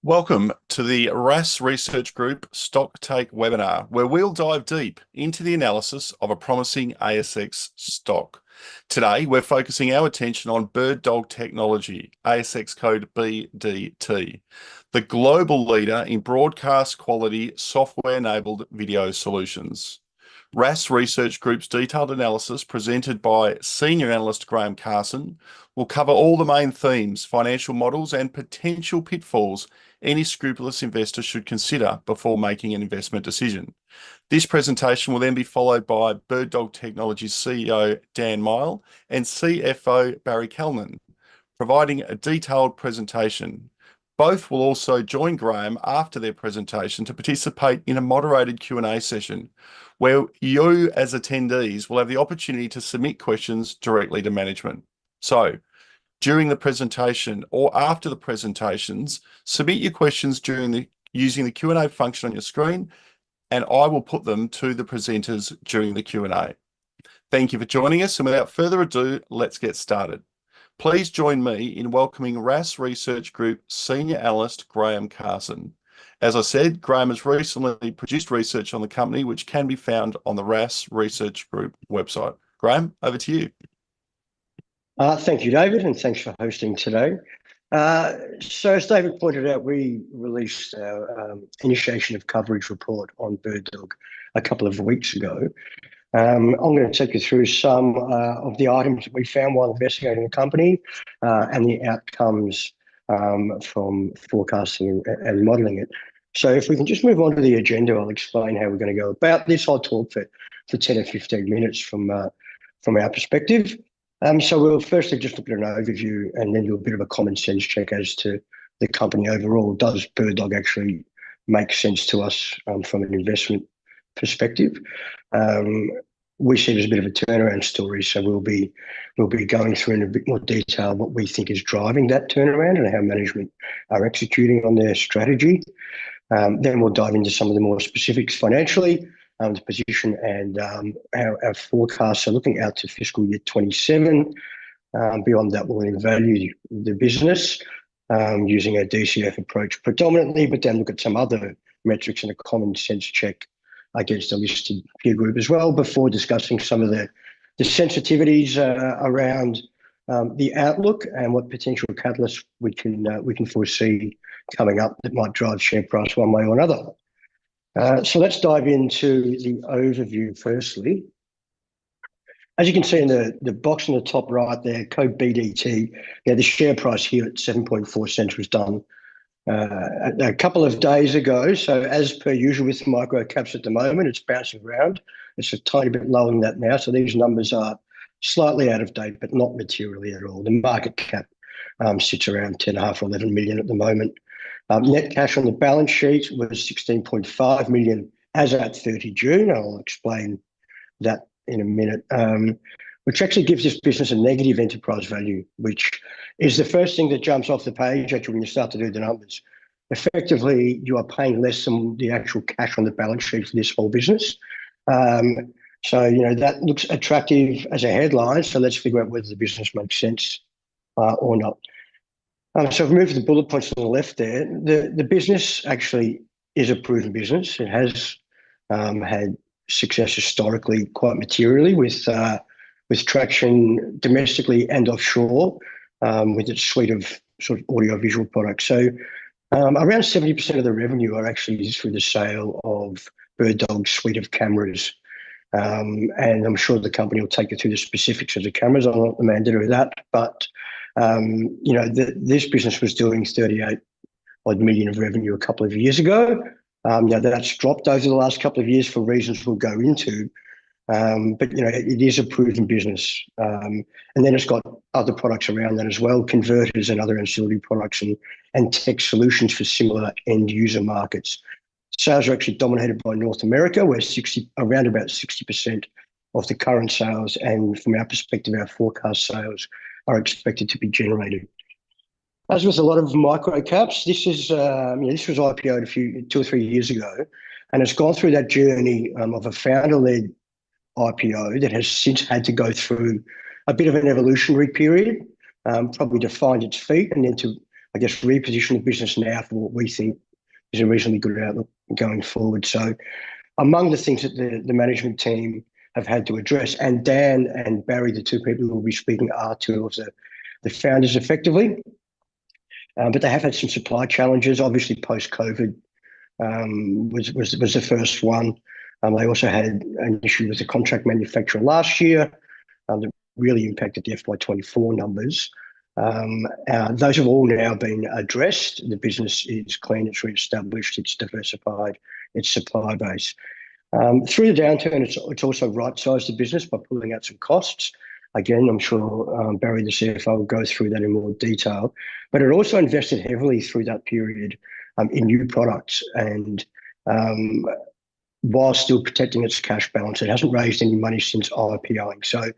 Welcome to the RaaS Research Group Stock Take webinar, where we'll dive deep into the analysis of a promising ASX stock. Today, we're focusing our attention on BirdDog Technology, ASX code BDT, the global leader in broadcast quality software-enabled video solutions. RaaS Research Group's detailed analysis, presented by Senior Analyst Graeme Carson, will cover all the main themes, financial models, and potential pitfalls any scrupulous investor should consider before making an investment decision. This presentation will then be followed by BirdDog Technology's CEO, Dan Miall, and CFO, Barry Calnon, providing a detailed presentation. Both will also join Graeme after their presentation to participate in a moderated Q&A session, where you as attendees will have the opportunity to submit questions directly to management. So, during the presentation or after the presentations, submit your questions using the Q&A function on your screen, and I will put them to the presenters during the Q&A. Thank you for joining us, and without further ado, let's get started. Please join me in welcoming RaaS Research Group Senior Analyst Graeme Carson. As I said, Graeme has recently produced research on the company, which can be found on the RaaS Research Group website. Graeme, over to you. Thank you, David, and thanks for hosting today. So as David pointed out, we released our initiation of coverage report on BirdDog a couple of weeks ago. I'm going to take you through some of the items that we found while investigating the company and the outcomes from forecasting and modelling it. So if we can just move on to the agenda, I'll explain how we're going to go about this. I'll talk for 10 or 15 minutes from our perspective. So we'll firstly just look at an overview and then do a bit of a common sense check as to the company overall. Does BirdDog actually make sense to us from an investment perspective? We see it as a bit of a turnaround story, so we'll be going through in a bit more detail what we think is driving that turnaround and how management are executing on their strategy. Then we'll dive into some of the more specifics financially, the position and our forecasts are looking out to fiscal year 27. Beyond that, we'll value the business using a DCF approach predominantly, but then look at some other metrics and a common sense check against a listed peer group as well, before discussing some of the sensitivities around the outlook and what potential catalysts we can foresee coming up that might drive share price one way or another. So let's dive into the overview firstly. As you can see in the box in the top right there, code BDT, the share price here at 7.4 cents was done a couple of days ago. So as per usual with micro caps at the moment, it's bouncing around. It's a tiny bit lower than that now. So these numbers are slightly out of date, but not materially at all. The market cap sits around 10.5 or 11 million at the moment. Net cash on the balance sheet was 16.5 million as at 30 June. I'll explain that in a minute, which actually gives this business a negative enterprise value, which is the first thing that jumps off the page actually when you start to do the numbers. Effectively, you are paying less than the actual cash on the balance sheet for this whole business. So, that looks attractive as a headline. So let's figure out whether the business makes sense or not. So I've moved the bullet points to the left there. The business actually is a proven business. It has had success historically quite materially with traction domestically and offshore with its suite of sort of audio-visual products. So around 70% of the revenue are actually through the sale of BirdDog's suite of cameras. And I'm sure the company will take you through the specifics of the cameras. I'm not the man to do that, but this business was doing 38 odd million of revenue a couple of years ago. Now that's dropped over the last couple of years for reasons we'll go into. But it is a proven business. And then it's got other products around that as well, converters and other ancillary products and tech solutions for similar end user markets. Sales are actually dominated by North America, where around about 60% of the current sales, and from our perspective, our forecast sales are expected to be generated. As with a lot of micro caps, this was IPO'd 2 or 3 years ago, and it's gone through that journey of a founder-led IPO that has since had to go through a bit of an evolutionary period, probably to find its feet and then to I guess, reposition the business now for what we think is a reasonably good outlook going forward. So among the things that the management team have had to address, and Dan and Barry, the two people who will be speaking, are two of the founders effectively, but they have had some supply challenges. Obviously, post-COVID was the first one. They also had an issue with the contract manufacturer last year that really impacted the FY24 numbers. Those have all now been addressed. The business is clean, it's re-established, it's diversified, its supply base. Through the downturn, it's also right-sized the business by pulling out some costs. Again, I'm sure Barry, the CFO, will go through that in more detail. But it also invested heavily through that period in new products, and while still protecting its cash balance. It hasn't raised any money since IPOing. So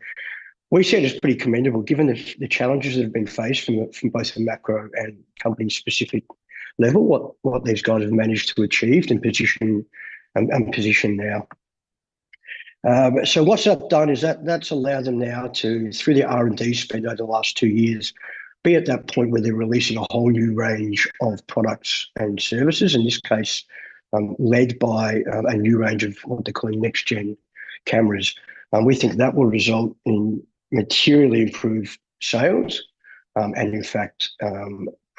we see it as pretty commendable, given the challenges that have been faced from both the macro and company-specific level, what these guys have managed to achieve and position now. So what's that done is that's allowed them now to, through the R&D spend over the last 2 years, be at that point where they're releasing a whole new range of products and services, in this case, led by a new range of what they're calling next-gen cameras. We think that will result in materially improved sales and, in fact,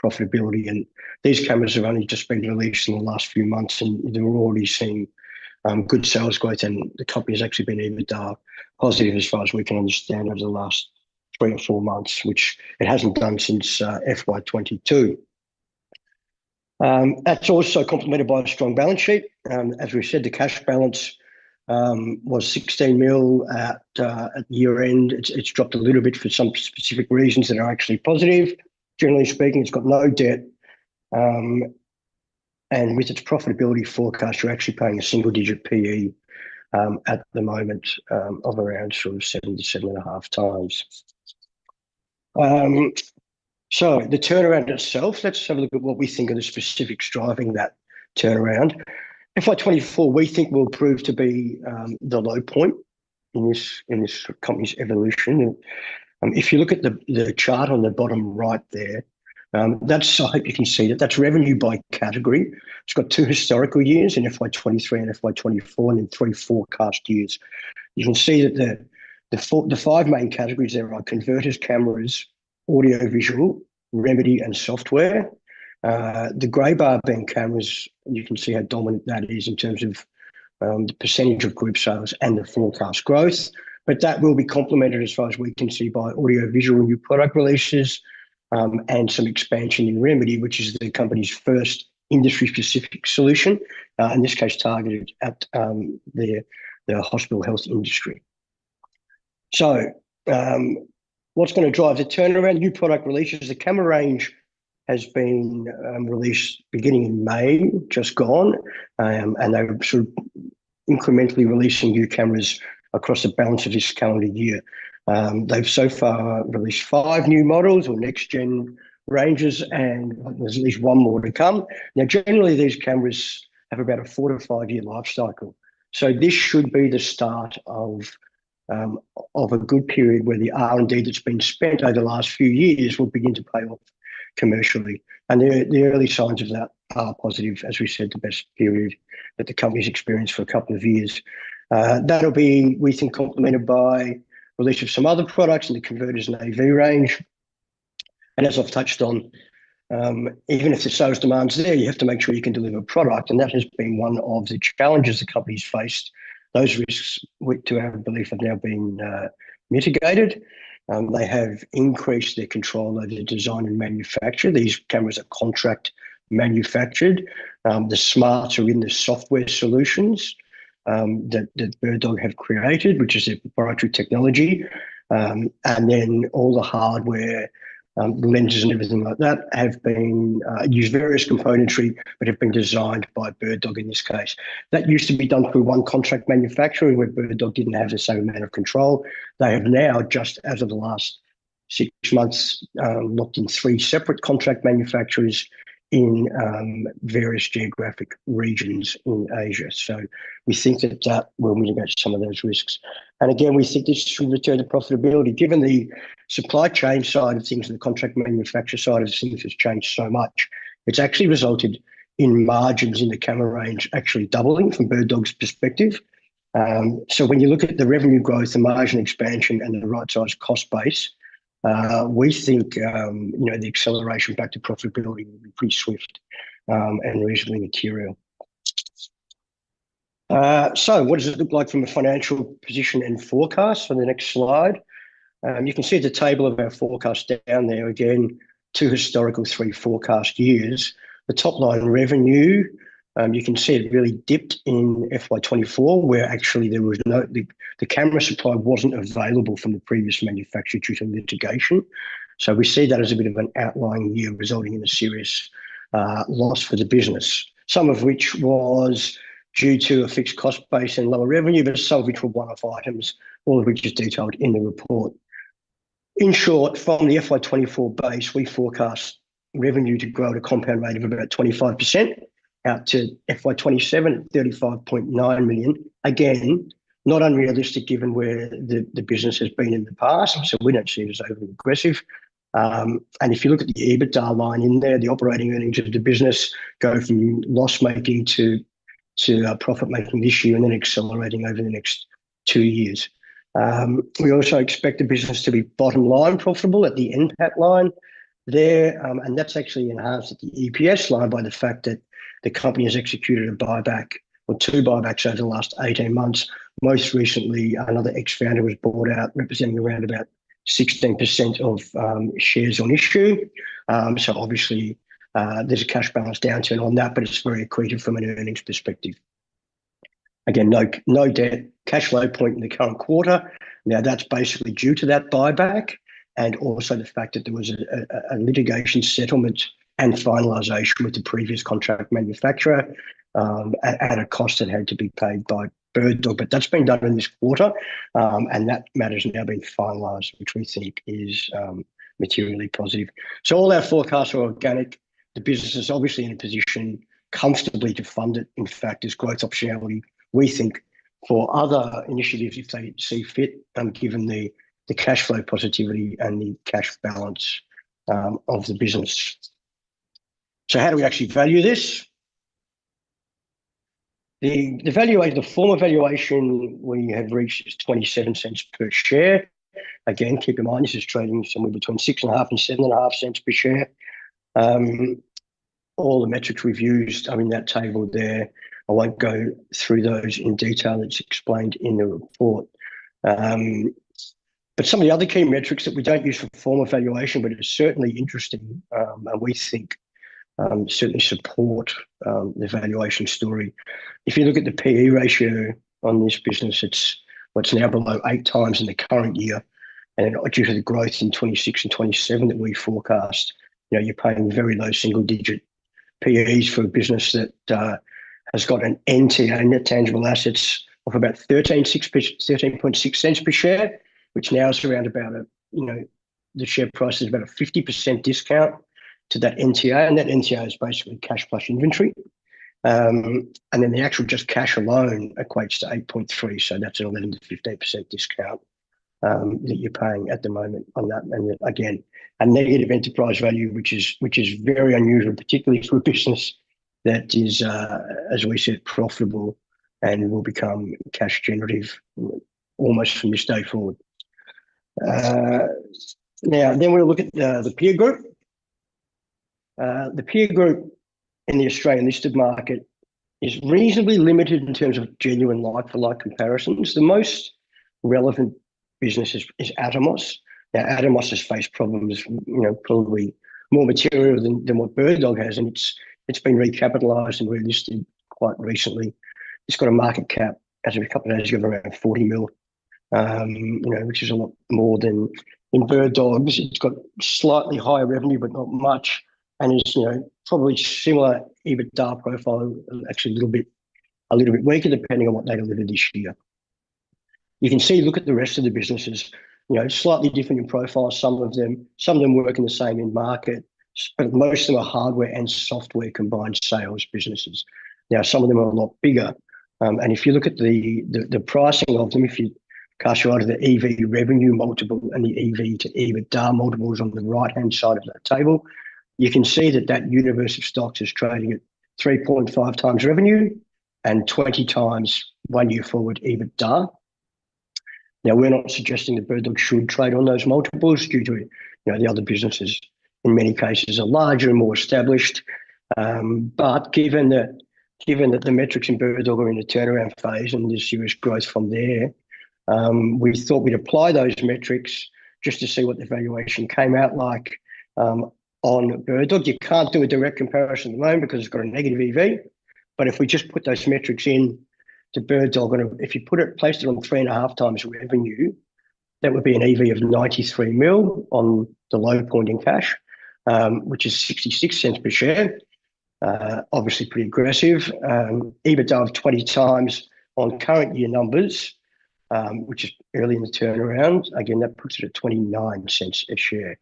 profitability. And these cameras have only just been released in the last few months, and they're already seeing good sales growth, and the company has actually been EBITDA positive as far as we can understand over the last 3 or 4 months, which it hasn't done since FY22. That's also complemented by a strong balance sheet. As we said, the cash balance was 16 mil at year end. It's dropped a little bit for some specific reasons that are actually positive. Generally speaking, it's got no debt. And with its profitability forecast, you're actually paying a single-digit PE at the moment of around sort of 7 to 7.5 times. So the turnaround itself, let's have a look at what we think are the specifics driving that turnaround. FY24, we think, will prove to be the low point in this company's evolution. And if you look at the chart on the bottom right there, that's, I hope you can see that's revenue by category. It's got 2 historical years in FY23 and FY24, and then 3 forecast years. You can see that the 5 main categories there are converters, cameras, audio-visual, remedy, and software. The grey bar being cameras, you can see how dominant that is in terms of the percentage of group sales and the forecast growth. But that will be complemented, as far as we can see, by audio-visual new product releases, and some expansion in remedy, which is the company's first industry-specific solution, in this case targeted at the hospital health industry. So what's going to drive the turnaround? New product releases. The camera range has been released beginning in May, just gone, and they're sort of incrementally releasing new cameras across the balance of this calendar year. They've so far released 5 new models or next-gen ranges, and there's at least 1 more to come. Now, generally, these cameras have about a 4 to 5 year life cycle. So this should be the start of a good period where the R&D that's been spent over the last few years will begin to pay off commercially. And the early signs of that are positive. As we said, the best period that the company's experienced for a couple of years. That'll be, we think, complemented by release of some other products in the converters and AV range. And as I've touched on, even if the sales demand's there, you have to make sure you can deliver product. And that has been one of the challenges the company's faced. Those risks, to our belief, have now been mitigated. They have increased their control over the design and manufacture. These cameras are contract manufactured. The smarts are in the software solutions that BirdDog have created, which is their proprietary technology. And then all the hardware, the lenses and everything like that have been use various componentry, but have been designed by BirdDog in this case. That used to be done through one contract manufacturer where BirdDog didn't have the same amount of control. They have now, just as of the last 6 months, locked in 3 separate contract manufacturers in various geographic regions in Asia. So we think that will mitigate some of those risks. And again, we think this should return to profitability. Given the supply chain side of things and the contract manufacturer side of things has changed so much, it's actually resulted in margins in the camera range actually doubling from BirdDog's perspective. So when you look at the revenue growth, the margin expansion, and the right-sized cost base, we think the acceleration back to profitability will be pretty swift and reasonably material. So what does it look like from a financial position and forecast on the next slide? You can see the table of our forecast down there. Again, 2 historical 3 forecast years. The top line revenue, you can see it really dipped in FY24, where actually there was the camera supply wasn't available from the previous manufacturer due to litigation. So we see that as a bit of an outlying year, resulting in a serious loss for the business, some of which was due to a fixed cost base and lower revenue, but some of which were one-off items, all of which is detailed in the report. In short, from the FY24 base, we forecast revenue to grow at a compound rate of about 25% out to FY27 at 35.9 million. Again, not unrealistic given where the business has been in the past, so we don't see it as overly aggressive. And if you look at the EBITDA line in there, the operating earnings of the business go from loss-making to profit-making this year and then accelerating over the next 2 years. We also expect the business to be bottom line profitable at the NPAT line there, and that's actually enhanced at the EPS line by the fact that the company has executed a buyback or 2 buybacks over the last 18 months. Most recently, another ex-founder was bought out, representing around about 16% of shares on issue. So obviously, there's a cash balance downturn on that, but it's very accretive from an earnings perspective. Again, no debt, cash flow point in the current quarter. Now, that's basically due to that buyback and also the fact that there was a litigation settlement and finalisation with the previous contract manufacturer at a cost that had to be paid by BirdDog. But that's been done in this quarter, and that matter's now been finalised, which we think is materially positive. So all our forecasts are organic. The business is obviously in a position comfortably to fund it. In fact, there's growth optionality, we think, for other initiatives if they see fit, given the cash flow positivity and the cash balance of the business. So how do we actually value this? The valuation, the former valuation we have reached is 27 cents per share. Again, keep in mind this is trading somewhere between 6.5 and 7.5 cents per share. All the metrics we've used are in that table there. I won't go through those in detail. It's explained in the report. But some of the other key metrics that we don't use for formal valuation, but it's certainly interesting, and we think certainly support the valuation story. If you look at the PE ratio on this business, it's now below 8 times in the current year, and due to the growth in 26 and 27 that we forecast, you're paying very low single-digit PEs for a business that has got an NTA, net tangible assets, of about 13.6 cents per share, which now is around about the share price is about a 50% discount to that NTA, and that NTA is basically cash plus inventory. And then the actual just cash alone equates to 8.3, so that's an 11 to 15% discount that you're paying at the moment on that. And again, a negative enterprise value, which is very unusual, particularly for a business that is, as we said, profitable and will become cash generative almost from this day forward. Now, then we'll look at the peer group. The peer group in the Australian listed market is reasonably limited in terms of genuine like-for-like comparisons. The most relevant business is Atomos. Now, Atomos has faced problems, probably more material than what BirdDog has, and it's been recapitalised and relisted quite recently. It's got a market cap as of a couple of days ago of around 40 mil, which is a lot more than in BirdDog's. It's got slightly higher revenue, but not much, and is probably similar EBITDA profile, actually a little bit weaker depending on what they deliver this year. You can see, look at the rest of the businesses, slightly different in profile. Some of them work in the same end market. but most of them are hardware and software combined sales businesses. Now, some of them are a lot bigger. And if you look at the pricing of them, if you cast your eye to the EV revenue multiple and the EV to EBITDA multiples on the right-hand side of that table, you can see that universe of stocks is trading at 3.5 times revenue and 20 times 1 year forward EBITDA. Now, we're not suggesting that BirdDog should trade on those multiples due to the other businesses in many cases are larger and more established. But given that the metrics in BirdDog are in a turnaround phase and there's serious growth from there, we thought we'd apply those metrics just to see what the valuation came out like on BirdDog. You can't do a direct comparison at the moment because it's got a negative EV. But if we just put those metrics in to BirdDog, and if you placed it on 3.5 times revenue, that would be an EV of 93 mil on the low point in cash, which is 66 cents per share. Obviously pretty aggressive. EBITDA of 20 times on current year numbers, which is early in the turnaround. Again, that puts it at 29 cents a share.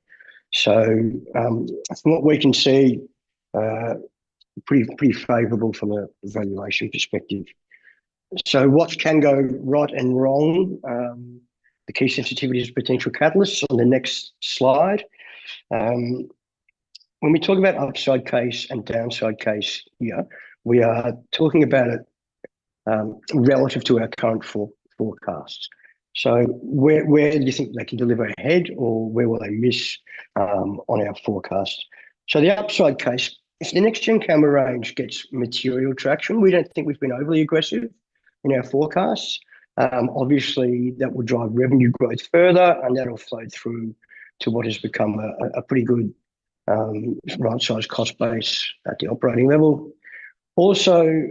So from what we can see, pretty favourable from a valuation perspective. So what can go right and wrong? The key sensitivities of potential catalysts on the next slide. When we talk about upside case and downside case here, we are talking about it relative to our current forecasts. So where do you think they can deliver ahead, or where will they miss on our forecast? So the upside case, if the next-gen camera range gets material traction, we don't think we've been overly aggressive in our forecasts. Obviously, that will drive revenue growth further, and that'll flow through to what has become a pretty good right-sized cost base at the operating level. Also,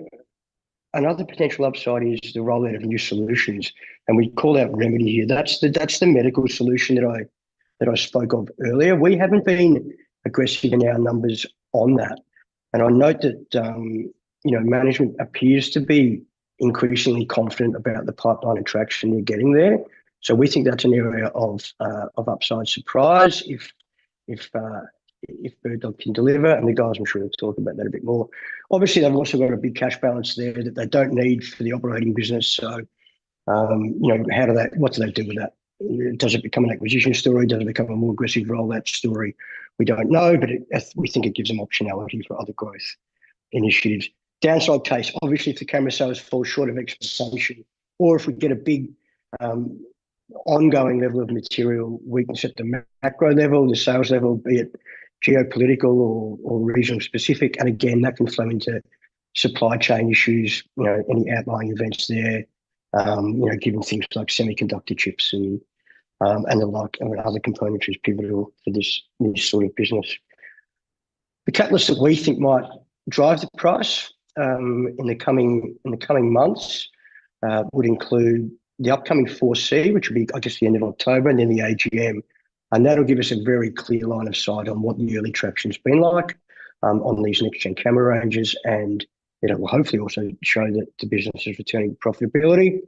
another potential upside is the rollout of new solutions, and we call out Remedy here. That's the medical solution that I spoke of earlier. We haven't been aggressive in our numbers on that, and I note that management appears to be increasingly confident about the pipeline and traction they're getting there. So we think that's an area of upside surprise if BirdDog can deliver, and the guys I'm sure will talk about that a bit more. Obviously, they've also got a big cash balance there that they don't need for the operating business. So, what do they do with that? Does it become an acquisition story? Does it become a more aggressive rollout story? We don't know, but we think it gives them optionality for other growth initiatives. Downside case, obviously, if the camera sales fall short of expectation, or if we get a big ongoing level of material weakness at the macro level, the sales level, be it geopolitical or regional specific, and again, that can flow into supply chain issues, any outlying events there, given things like semiconductor chips and the like, and other componentry is pivotal for this sort of business. The catalyst that we think might drive the price in the coming months would include the upcoming 4C, which will be, I guess, the end of October, and then the AGM. And that'll give us a very clear line of sight on what the early traction's been like on these next-gen camera ranges, and it will hopefully also show that the business is returning to profitability.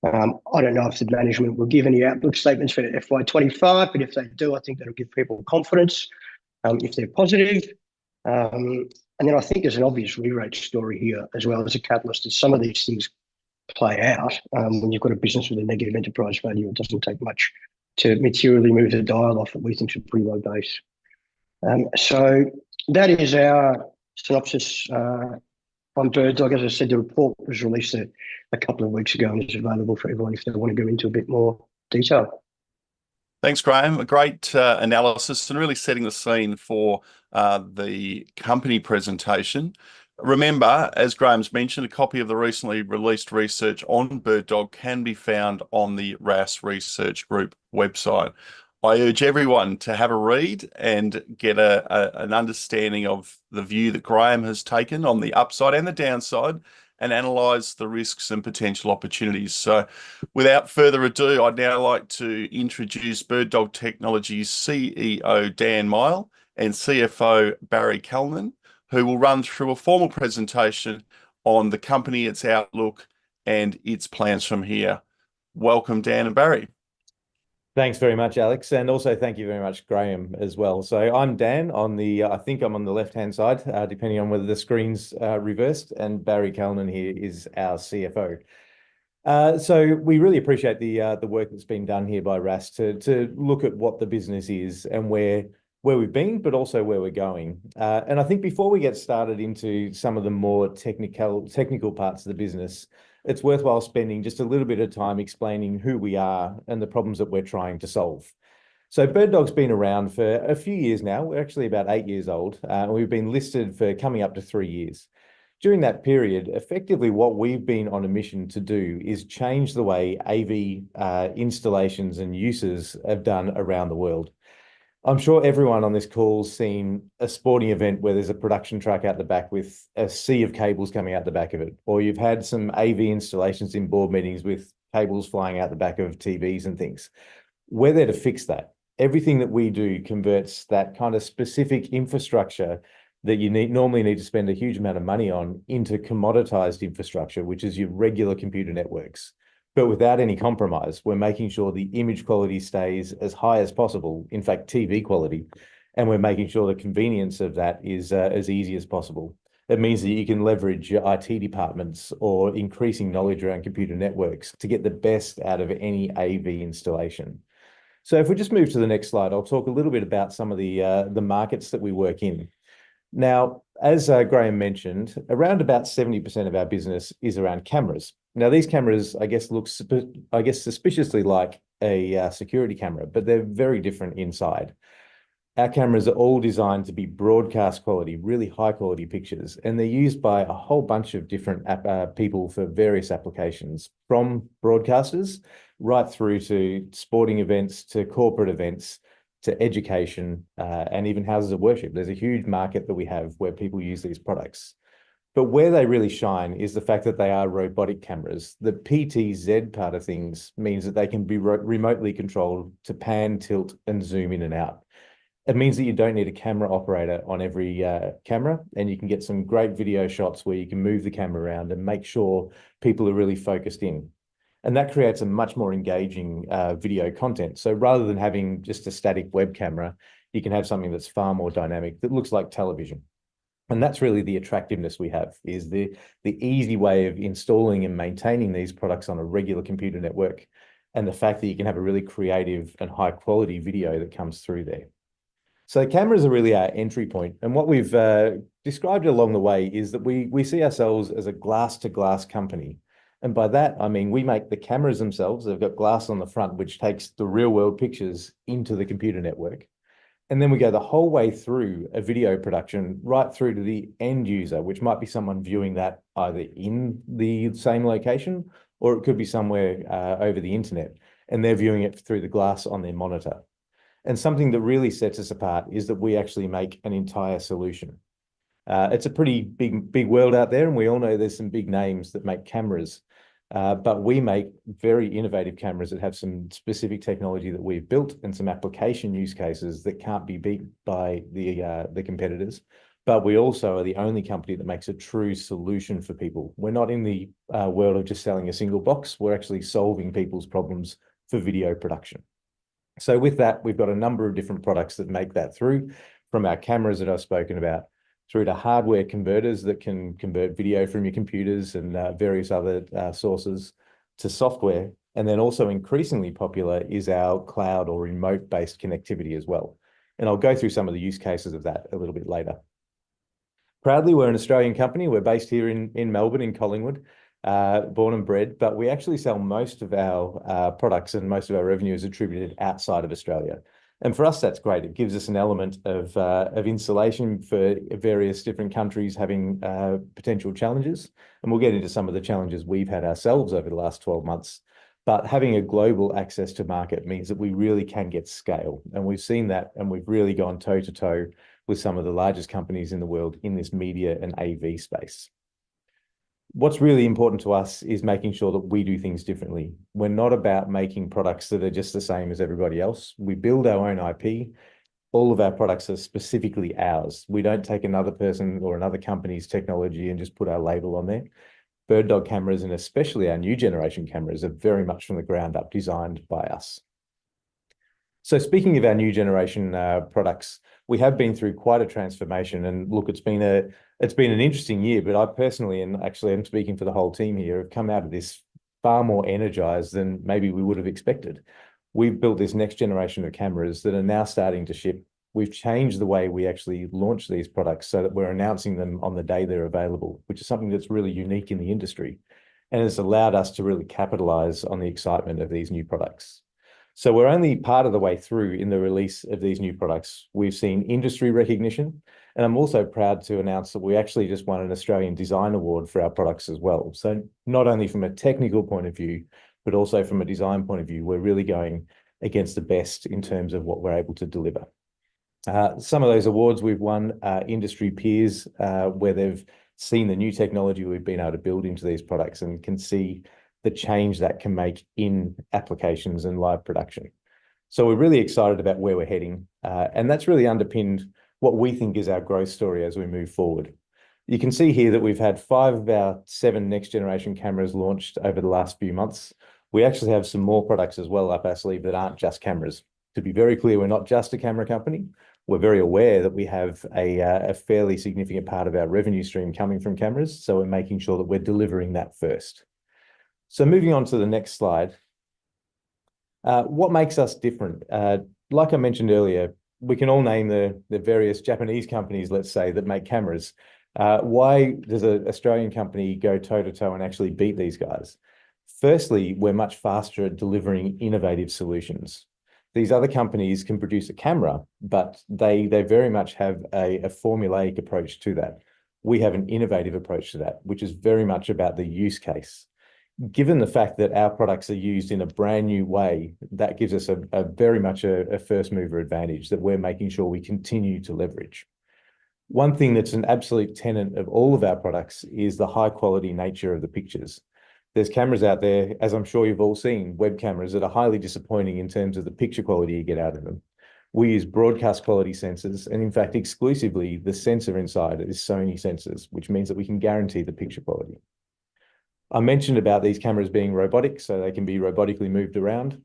I don't know if the management will give any outlook statements for FY25, but if they do, I think that'll give people confidence if they're positive. And then I think there's an obvious re-rate story here as well as a catalyst, as some of these things play out. When you've got a business with a negative enterprise value, it doesn't take much to materially move the dial off that we think is a pretty low base. So that is our synopsis on BirdDog. As I said, the report was released a couple of weeks ago and is available for everyone if they want to go into a bit more detail. Thanks, Graeme. A great analysis and really setting the scene for the company presentation. Remember, as Graeme's mentioned, a copy of the recently released research on BirdDog can be found on the RaaS Research Group website. I urge everyone to have a read and get an understanding of the view that Graeme has taken on the upside and the downside, and analyse the risks and potential opportunities. So without further ado, I'd now like to introduce BirdDog Technology's CEO, Dan Miall, and CFO, Barry Calnon, who will run through a formal presentation on the company, its outlook, and its plans from here. Welcome, Dan and Barry. Thanks very much, Alex. And also thank you very much, Graeme, as well. So I'm Dan on I think I'm on the left-hand side, depending on whether the screen's reversed, and Barry Calnon here is our CFO. So we really appreciate the work that's been done here by RaaS to look at what the business is and where we've been, but also where we're going. And I think before we get started into some of the more technical parts of the business, it's worthwhile spending just a little bit of time explaining who we are and the problems that we're trying to solve. So BirdDog's been around for a few years now. We're actually about 8 years old. We've been listed for coming up to 3 years. During that period, effectively what we've been on a mission to do is change the way AV installations and uses are done around the world. I'm sure everyone on this call's seen a sporting event where there's a production truck out the back with a sea of cables coming out the back of it, or you've had some AV installations in board meetings with cables flying out the back of TVs and things. We're there to fix that. Everything that we do converts that kind of specific infrastructure that you normally need to spend a huge amount of money on into commoditized infrastructure, which is your regular computer networks. But without any compromise, we're making sure the image quality stays as high as possible, in fact, TV quality, and we're making sure the convenience of that is as easy as possible. It means that you can leverage your IT departments or increasing knowledge around computer networks to get the best out of any AV installation. So if we just move to the next slide, I'll talk a little bit about some of the markets that we work in. Now, as Graeme mentioned, around about 70% of our business is around cameras. Now, these cameras, I guess, look suspiciously like a security camera, but they're very different inside. Our cameras are all designed to be broadcast quality, really high quality pictures, and they're used by a whole bunch of different people for various applications, from broadcasters right through to sporting events, to corporate events, to education, and even houses of worship. There's a huge market that we have where people use these products. But where they really shine is the fact that they are robotic cameras. The PTZ part of things means that they can be remotely controlled to pan, tilt, and zoom in and out. It means that you don't need a camera operator on every camera, and you can get some great video shots where you can move the camera around and make sure people are really focused in. And that creates a much more engaging video content. So rather than having just a static web camera, you can have something that's far more dynamic that looks like television. And that's really the attractiveness we have, is the easy way of installing and maintaining these products on a regular computer network, and the fact that you can have a really creative and high quality video that comes through there. So cameras are really our entry point. And what we've described along the way is that we see ourselves as a glass-to-glass company. And by that, I mean, we make the cameras themselves. They've got glass on the front, which takes the real world pictures into the computer network. And then we go the whole way through a video production, right through to the end user, which might be someone viewing that either in the same location, or it could be somewhere over the internet, and they're viewing it through the glass on their monitor. And something that really sets us apart is that we actually make an entire solution. It's a pretty big world out there, and we all know there's some big names that make cameras. But we make very innovative cameras that have some specific technology that we've built and some application use cases that can't be beat by the competitors. But we also are the only company that makes a true solution for people. We're not in the world of just selling a single box. We're actually solving people's problems for video production. So with that, we've got a number of different products that make that through, from our cameras that I've spoken about, through to hardware converters that can convert video from your computers and various other sources, to software. And then also increasingly popular is our cloud or remote-based connectivity as well. And I'll go through some of the use cases of that a little bit later. Proudly, we're an Australian company. We're based here in Melbourne, in Collingwood, born and bred, but we actually sell most of our products, and most of our revenue is attributed outside of Australia. And for us, that's great. It gives us an element of insulation for various different countries having potential challenges. And we'll get into some of the challenges we've had ourselves over the last 12 months. But having a global access to market means that we really can get scale. And we've seen that, and we've really gone toe to toe with some of the largest companies in the world in this media and AV space. What's really important to us is making sure that we do things differently. We're not about making products that are just the same as everybody else. We build our own IP. All of our products are specifically ours. We don't take another person or another company's technology and just put our label on there. BirdDog cameras, and especially our new generation cameras, are very much from the ground up designed by us. So speaking of our new generation products, we have been through quite a transformation, and look, it's been an interesting year, but I personally, and actually I'm speaking for the whole team here, have come out of this far more energized than maybe we would have expected. We've built this next generation of cameras that are now starting to ship. We've changed the way we actually launch these products so that we're announcing them on the day they're available, which is something that's really unique in the industry. And it's allowed us to really capitalize on the excitement of these new products. So we're only part of the way through in the release of these new products. We've seen industry recognition, and I'm also proud to announce that we actually just won an Australian Design Award for our products as well. So not only from a technical point of view, but also from a design point of view, we're really going against the best in terms of what we're able to deliver. Some of those awards we've won are industry peers, where they've seen the new technology we've been able to build into these products and can see the change that can make in applications and live production. So we're really excited about where we're heading, and that's really underpinned what we think is our growth story as we move forward. You can see here that we've had 5 of our 7 next generation cameras launched over the last few months. We actually have some more products as well up our sleeve that aren't just cameras. To be very clear, we're not just a camera company. We're very aware that we have a fairly significant part of our revenue stream coming from cameras, so we're making sure that we're delivering that first. So moving on to the next slide. What makes us different? Like I mentioned earlier, we can all name the various Japanese companies, let's say, that make cameras. Why does an Australian company go toe-to-toe and actually beat these guys? Firstly, we're much faster at delivering innovative solutions. These other companies can produce a camera, but they very much have a formulaic approach to that. We have an innovative approach to that, which is very much about the use case. Given the fact that our products are used in a brand new way, that gives us a very much a first mover advantage that we're making sure we continue to leverage. One thing that's an absolute tenet of all of our products is the high quality nature of the pictures. There's cameras out there, as I'm sure you've all seen, web cameras that are highly disappointing in terms of the picture quality you get out of them. We use broadcast quality sensors, and in fact, exclusively the sensor inside is Sony sensors, which means that we can guarantee the picture quality. I mentioned about these cameras being robotic, so they can be robotically moved around.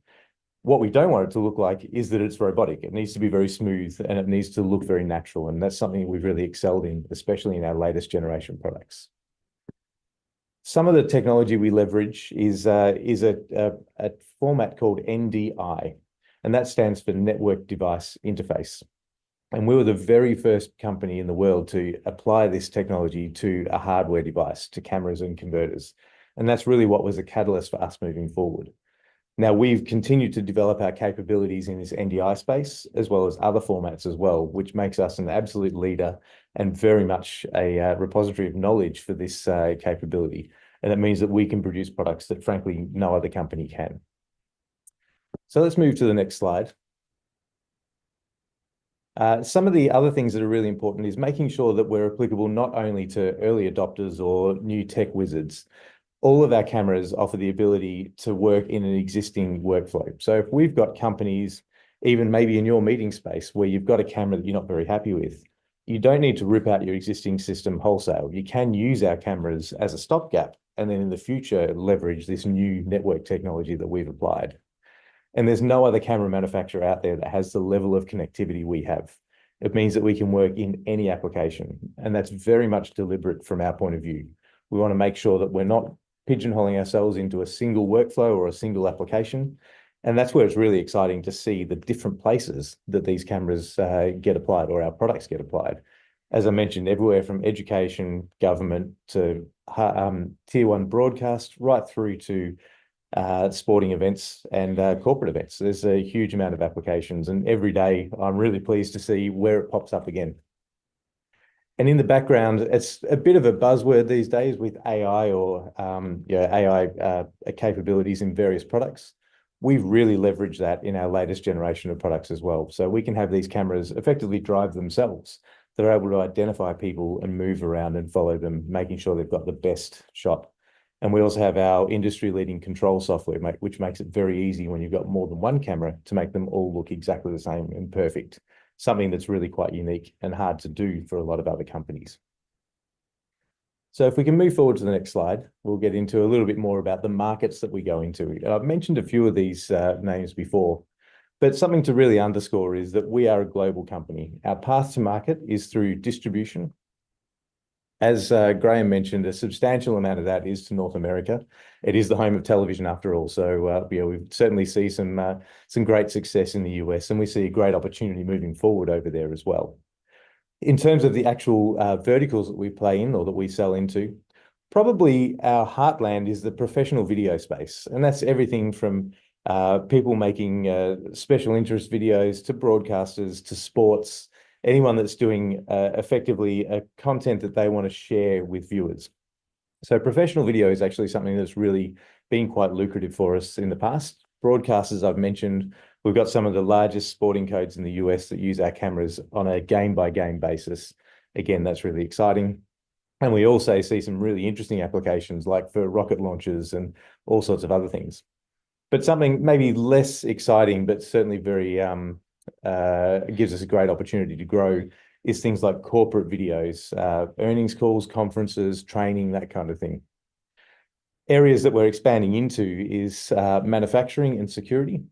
What we don't want it to look like is that it's robotic. It needs to be very smooth and it needs to look very natural. And that's something we've really excelled in, especially in our latest generation products. Some of the technology we leverage is a format called NDI, and that stands for Network Device Interface. And we were the very first company in the world to apply this technology to a hardware device, to cameras and converters. And that's really what was a catalyst for us moving forward. Now, we've continued to develop our capabilities in this NDI space, as well as other formats as well, which makes us an absolute leader and very much a repository of knowledge for this capability. And it means that we can produce products that, frankly, no other company can. So let's move to the next slide. Some of the other things that are really important is making sure that we're applicable not only to early adopters or new tech wizards. All of our cameras offer the ability to work in an existing workflow. So if we've got companies, even maybe in your meeting space, where you've got a camera that you're not very happy with, you don't need to rip out your existing system wholesale. You can use our cameras as a stopgap, and then in the future, leverage this new network technology that we've applied. And there's no other camera manufacturer out there that has the level of connectivity we have. It means that we can work in any application, and that's very much deliberate from our point of view. We want to make sure that we're not pigeonholing ourselves into a single workflow or a single application. And that's where it's really exciting to see the different places that these cameras get applied, or our products get applied. As I mentioned, everywhere from education, government, to tier 1 broadcast, right through to sporting events and corporate events. There's a huge amount of applications, and every day I'm really pleased to see where it pops up again. And in the background, it's a bit of a buzzword these days with AI or AI capabilities in various products. We've really leveraged that in our latest generation of products as well. So we can have these cameras effectively drive themselves. They're able to identify people and move around and follow them, making sure they've got the best shot. And we also have our industry-leading control software, which makes it very easy when you've got more than one camera to make them all look exactly the same and perfect. Something that's really quite unique and hard to do for a lot of other companies. So if we can move forward to the next slide, we'll get into a little bit more about the markets that we go into. I've mentioned a few of these names before. But something to really underscore is that we are a global company. Our path to market is through distribution. As Graeme mentioned, a substantial amount of that is to North America. It is the home of television after all. So yeah, we certainly see some great success in the US, and we see a great opportunity moving forward over there as well. In terms of the actual verticals that we play in or that we sell into, probably our heartland is the professional video space. And that's everything from people making special interest videos to broadcasters to sports, anyone that's doing effectively a content that they want to share with viewers. So professional video is actually something that's really been quite lucrative for us in the past. Broadcasters, I've mentioned, we've got some of the largest sporting codes in the US that use our cameras on a game-by-game basis. Again, that's really exciting. And we also see some really interesting applications like for rocket launches and all sorts of other things. But something maybe less exciting, but certainly very gives us a great opportunity to grow is things like corporate videos, earnings calls, conferences, training, that kind of thing. Areas that we're expanding into is manufacturing and security.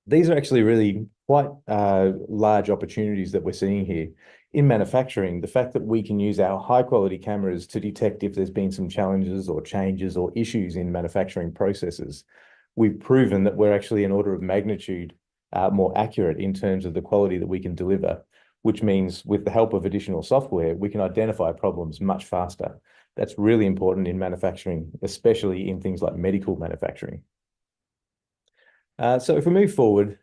These are actually really quite large opportunities that we're seeing here. In manufacturing, the fact that we can use our high quality cameras to detect if there's been some challenges or changes or issues in manufacturing processes, we've proven that we're actually an order of magnitude more accurate in terms of the quality that we can deliver, which means with the help of additional software, we can identify problems much faster. That's really important in manufacturing, especially in things like medical manufacturing. So if we move forward,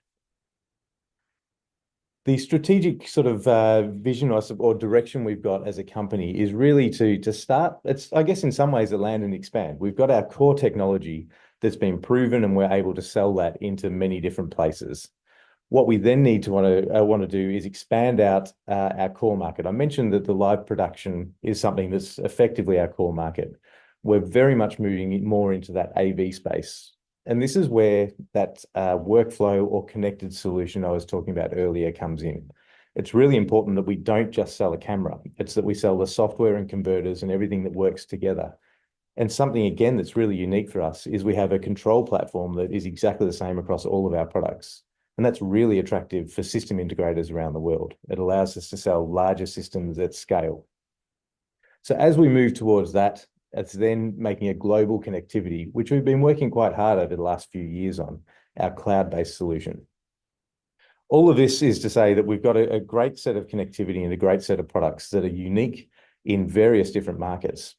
the strategic sort of vision or direction we've got as a company is really to start, it's, I guess, in some ways, a land and expand. We've got our core technology that's been proven, and we're able to sell that into many different places. What we then need to want to do is expand out our core market. I mentioned that the live production is something that's effectively our core market. We're very much moving more into that AV space. And this is where that workflow or connected solution I was talking about earlier comes in. It's really important that we don't just sell a camera. It's that we sell the software and converters and everything that works together. And something, again, that's really unique for us is we have a control platform that is exactly the same across all of our products. And that's really attractive for system integrators around the world. It allows us to sell larger systems at scale. So as we move towards that, it's then making a global connectivity, which we've been working quite hard over the last few years on, our cloud-based solution. All of this is to say that we've got a great set of connectivity and a great set of products that are unique in various different markets.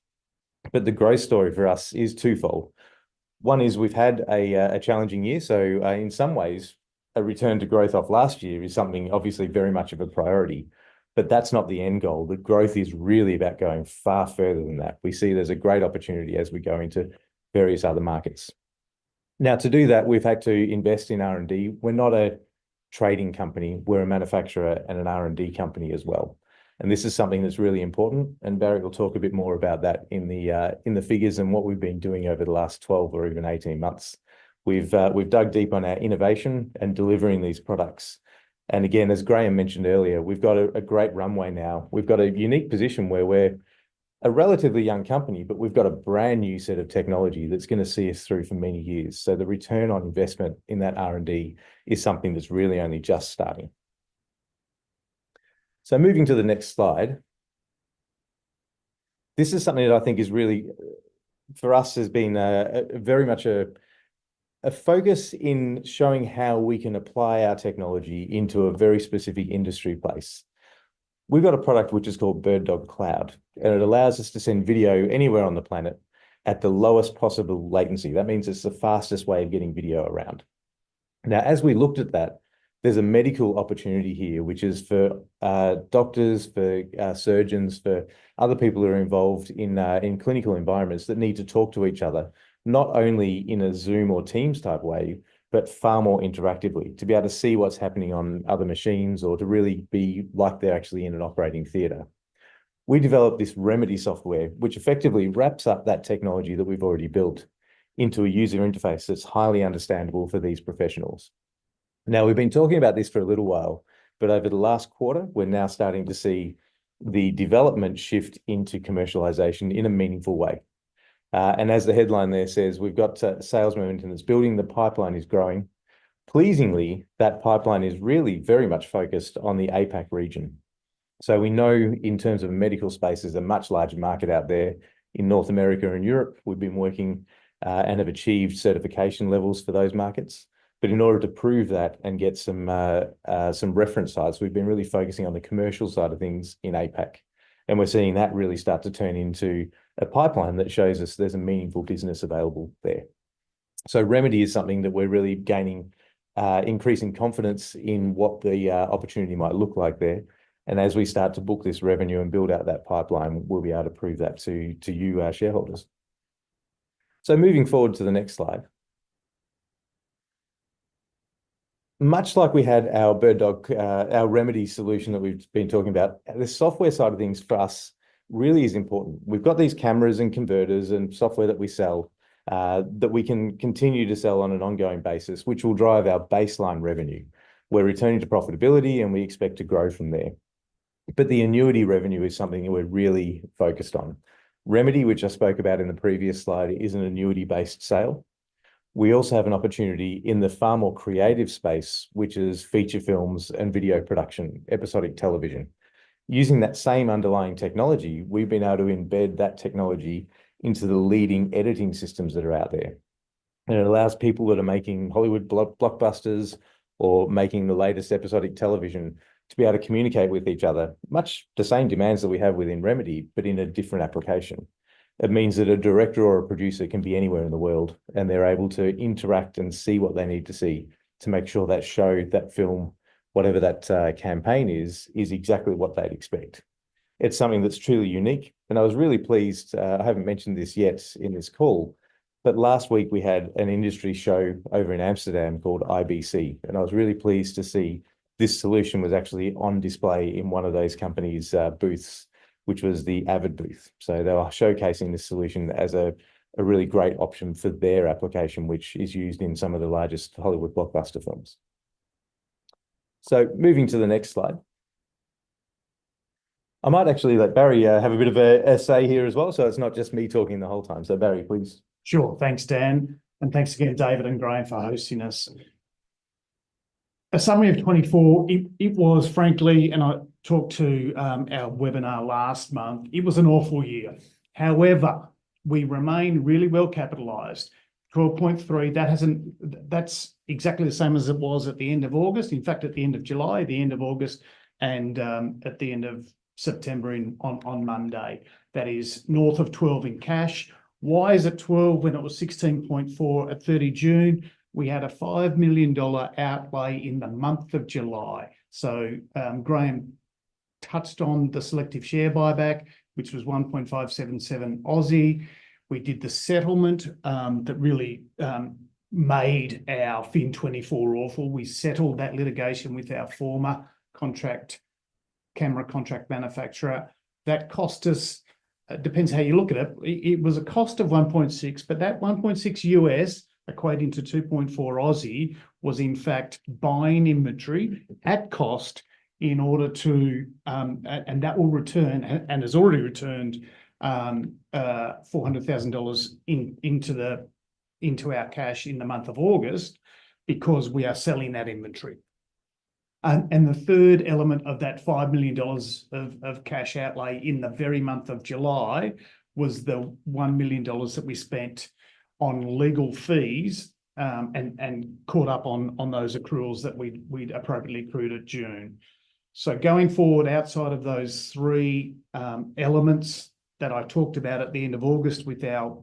But the growth story for us is twofold. One is we've had a challenging year. So in some ways, a return to growth off last year is something obviously very much of a priority. But that's not the end goal. The growth is really about going far further than that. We see there's a great opportunity as we go into various other markets. Now, to do that, we've had to invest in R&D. We're not a trading company. We're a manufacturer and an R&D company as well. And this is something that's really important. And Barry will talk a bit more about that in the figures and what we've been doing over the last 12 or even 18 months. We've dug deep on our innovation and delivering these products. And again, as Graeme mentioned earlier, we've got a great runway now. We've got a unique position where we're a relatively young company, but we've got a brand new set of technology that's going to see us through for many years. So the return on investment in that R&D is something that's really only just starting. So moving to the next slide. This is something that I think is really, for us, has been very much a focus in showing how we can apply our technology into a very specific industry place. We've got a product which is called BirdDog Cloud, and it allows us to send video anywhere on the planet at the lowest possible latency. That means it's the fastest way of getting video around. Now, as we looked at that, there's a medical opportunity here, which is for doctors, for surgeons, for other people who are involved in clinical environments that need to talk to each other, not only in a Zoom or Teams type way, but far more interactively, to be able to see what's happening on other machines or to really be like they're actually in an operating theatre. We developed this Remedy software, which effectively wraps up that technology that we've already built into a user interface that's highly understandable for these professionals. Now, we've been talking about this for a little while, but over the last quarter, we're now starting to see the development shift into commercialization in a meaningful way. And as the headline there says, we've got sales momentum that's building, the pipeline is growing. Pleasingly, that pipeline is really very much focused on the APAC region. So we know in terms of medical space, there's a much larger market out there in North America and Europe. We've been working and have achieved certification levels for those markets. But in order to prove that and get some reference sites, we've been really focusing on the commercial side of things in APAC. And we're seeing that really start to turn into a pipeline that shows us there's a meaningful business available there. So Remedy is something that we're really gaining increasing confidence in what the opportunity might look like there. And as we start to book this revenue and build out that pipeline, we'll be able to prove that to you, our shareholders. So moving forward to the next slide. Much like we had our BirdDog, our Remedy solution that we've been talking about, the software side of things for us really is important. We've got these cameras and converters and software that we sell that we can continue to sell on an ongoing basis, which will drive our baseline revenue. We're returning to profitability and we expect to grow from there. But the annuity revenue is something that we're really focused on. Remedy, which I spoke about in the previous slide, is an annuity-based sale. We also have an opportunity in the far more creative space, which is feature films and video production, episodic television. Using that same underlying technology, we've been able to embed that technology into the leading editing systems that are out there. And it allows people that are making Hollywood blockbusters or making the latest episodic television to be able to communicate with each other, much the same demands that we have within Remedy, but in a different application. It means that a director or a producer can be anywhere in the world and they're able to interact and see what they need to see to make sure that show, that film, whatever that campaign is exactly what they'd expect. It's something that's truly unique. And I was really pleased, I haven't mentioned this yet in this call, but last week we had an industry show over in Amsterdam called IBC. And I was really pleased to see this solution was actually on display in one of those companies' booths, which was the Avid booth. So they were showcasing this solution as a really great option for their application, which is used in some of the largest Hollywood blockbuster films. So moving to the next slide. I might actually let Barry have a bit of a say here as well, so it's not just me talking the whole time. So Barry, please. Sure. Thanks, Dan. And thanks again, David and Graeme, for hosting us. A summary of 24, it was frankly, and I talked to our webinar last month, it was an awful year. However, we remain really well capitalised. 12.3, that's exactly the same as it was at the end of August. In fact, at the end of July, the end of August, and at the end of September on Monday. That is north of 12 in cash. Why is it 12 when it was 16.4 at 30 June? We had a $5 million outlay in the month of July. So Graeme touched on the selective share buyback, which was 1.577 Aussie. We did the settlement that really made our FIN24 awful. We settled that litigation with our former camera contract manufacturer. That cost us, depends how you look at it, it was a cost of 1.6, but that 1.6 US equating to 2.4 Aussie was in fact buying inventory at cost in order to, and that will return, and has already returned $400,000 into our cash in the month of August because we are selling that inventory. And the third element of that $5 million of cash outlay in the very month of July was the $1 million that we spent on legal fees and caught up on those accruals that we'd appropriately accrued at June. So going forward, outside of those three elements that I talked about at the end of August with our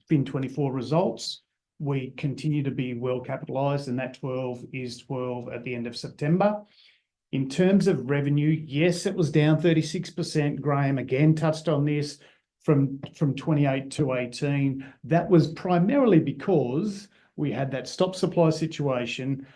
FIN24 results, we continue to be well capitalised, and that 12 is 12 at the end of September. In terms of revenue, yes, it was down 36%. Graeme again touched on this from 28 to 18. That was primarily because we had that stop supply situation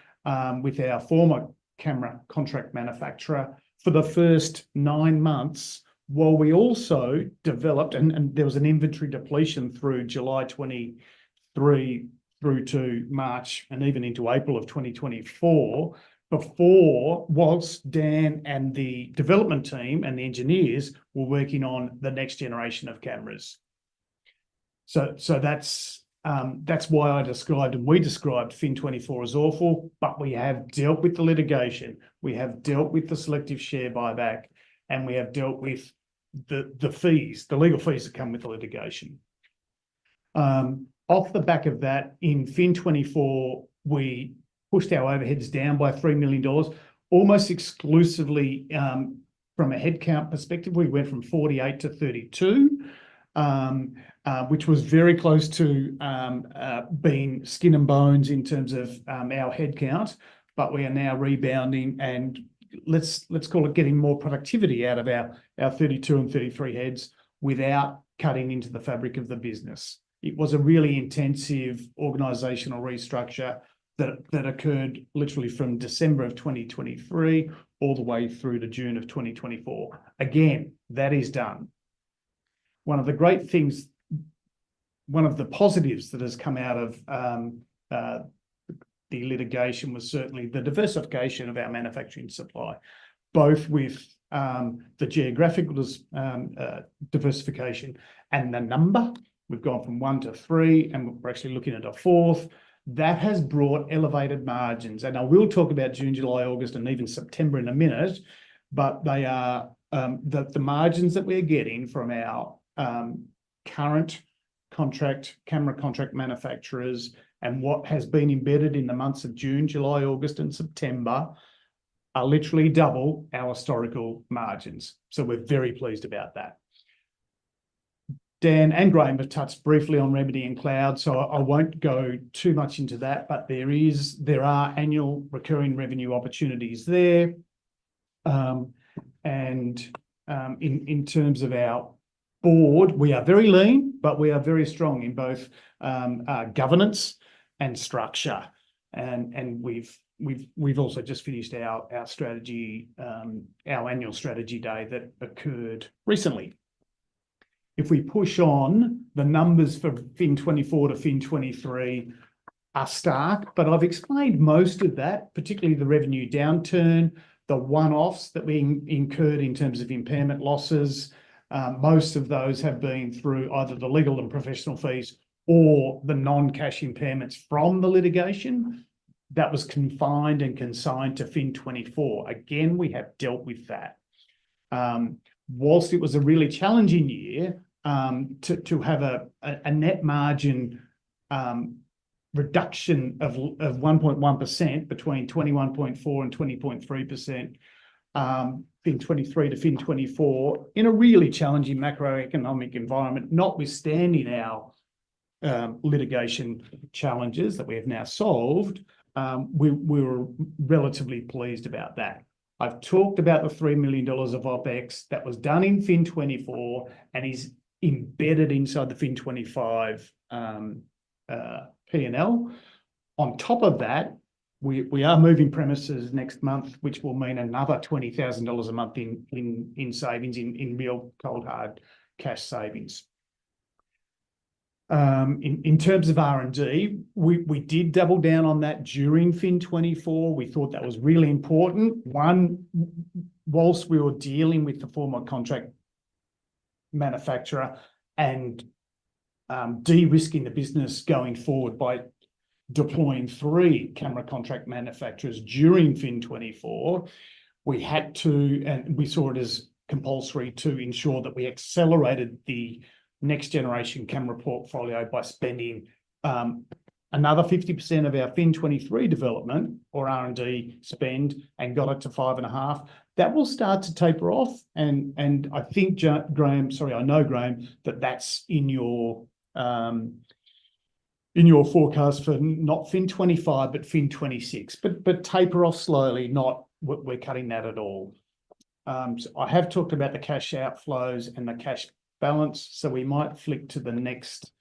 with our former camera contract manufacturer for the first 9 months, while we also developed, and there was an inventory depletion through July 23 through to March and even into April of 2024, whilst Dan and the development team and the engineers were working on the next generation of cameras. So that's that's why I described and we described FIN24 as awful, but we have dealt with the litigation. We have dealt with the selective share buyback, and we have dealt with the fees, the legal fees that come with the litigation. Off the back of that, in FIN24, we pushed our overheads down by $3 million, almost exclusively from a headcount perspective. We went from 48 to 32. Which was very close to being skin and bones in terms of our headcount, but we are now rebounding, and let's call it getting more productivity out of our 32 and 33 heads without cutting into the fabric of the business. It was a really intensive organisational restructure that occurred literally from December of 2023 all the way through to June of 2024. Again, that is done. One of the great things, one of the positives that has come out of the litigation was certainly the diversification of our manufacturing supply, both with the geographical diversification and the number. We've gone from 1 to 3, and we're actually looking at a 4th. That has brought elevated margins. And I will talk about June, July, August, and even September in a minute, but they are the margins that we're getting from our current camera contract manufacturers and what has been embedded in the months of June, July, August, and September are literally double our historical margins. So we're very pleased about that. Dan and Graeme have touched briefly on Remedy and Cloud, so I won't go too much into that, but there are annual recurring revenue opportunities there. In terms of our board, we are very lean, but we are very strong in both governance and structure. And we've also just finished our strategy, our annual strategy day that occurred recently. If we push on, the numbers for FIN24 to FIN23 are stark, but I've explained most of that, particularly the revenue downturn, the one-offs that we incurred in terms of impairment losses. Most of those have been through either the legal and professional fees or the non-cash impairments from the litigation. That was confined and consigned to FIN24. Again, we have dealt with that. Whilst it was a really challenging year, to have a net margin reduction of 1.1% between 21.4% and 20.3%, FIN23 to FIN24, in a really challenging macroeconomic environment, notwithstanding our litigation challenges that we have now solved, we were relatively pleased about that. I've talked about the $3 million of OPEX that was done in FIN24 and is embedded inside the FIN25 P&L. On top of that, we are moving premises next month, which will mean another $20,000 a month in savings, in real cold hard cash savings. In terms of R&D, we did double down on that during FIN24. We thought that was really important. One, whilst we were dealing with the former contract manufacturer and de-risking the business going forward by deploying 3 camera contract manufacturers during FIN24, we had to, and we saw it as compulsory, to ensure that we accelerated the next generation camera portfolio by spending another 50% of our FIN23 development or R&D spend and got it to 5.5. That will start to taper off. And I think, Graeme, sorry, I know, Graeme, that's in your forecast for not FIN25, but FIN26, but taper off slowly, not we're cutting that at all. So I have talked about the cash outflows and the cash balance, so we might flick to the next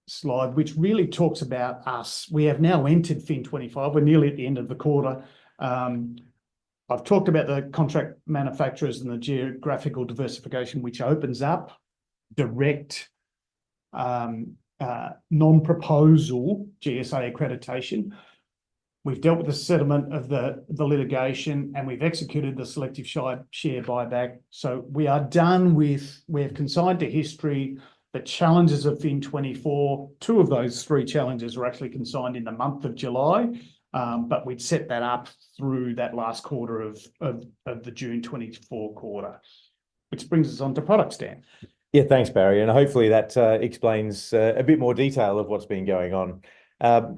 slide, which really talks about us. We have now entered FIN25. We're nearly at the end of the quarter. I've talked about the contract manufacturers and the geographical diversification, which opens up direct non-proposal GSA accreditation. We've dealt with the settlement of the litigation, and we've executed the selective share buyback. So we are done with, we have consigned to history The challenges of FIN24, two of those three challenges were actually consigned in the month of July, but we'd set that up through that last quarter of the June 24 quarter, which brings us on to products, Dan. Yeah, thanks, Barry. And hopefully that explains a bit more detail of what's been going on.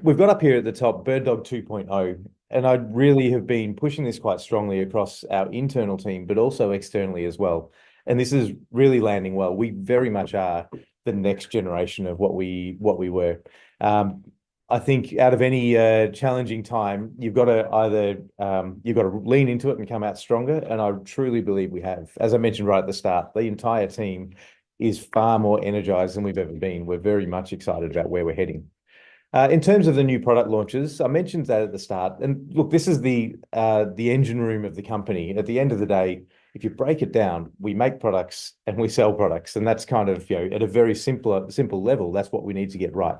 We've got up here at the top BirdDog 2.0, and I really have been pushing this quite strongly across our internal team, but also externally as well. And this is really landing well. We very much are the next generation of what we were. I think out of any challenging time, you've got to lean into it and come out stronger. And I truly believe we have. As I mentioned right at the start, the entire team is far more energized than we've ever been. We're very much excited about where we're heading. In terms of the new product launches, I mentioned that at the start. And look, this is the engine room of the company. At the end of the day, if you break it down, we make products and we sell products. And that's kind of, at a very simple level, that's what we need to get right.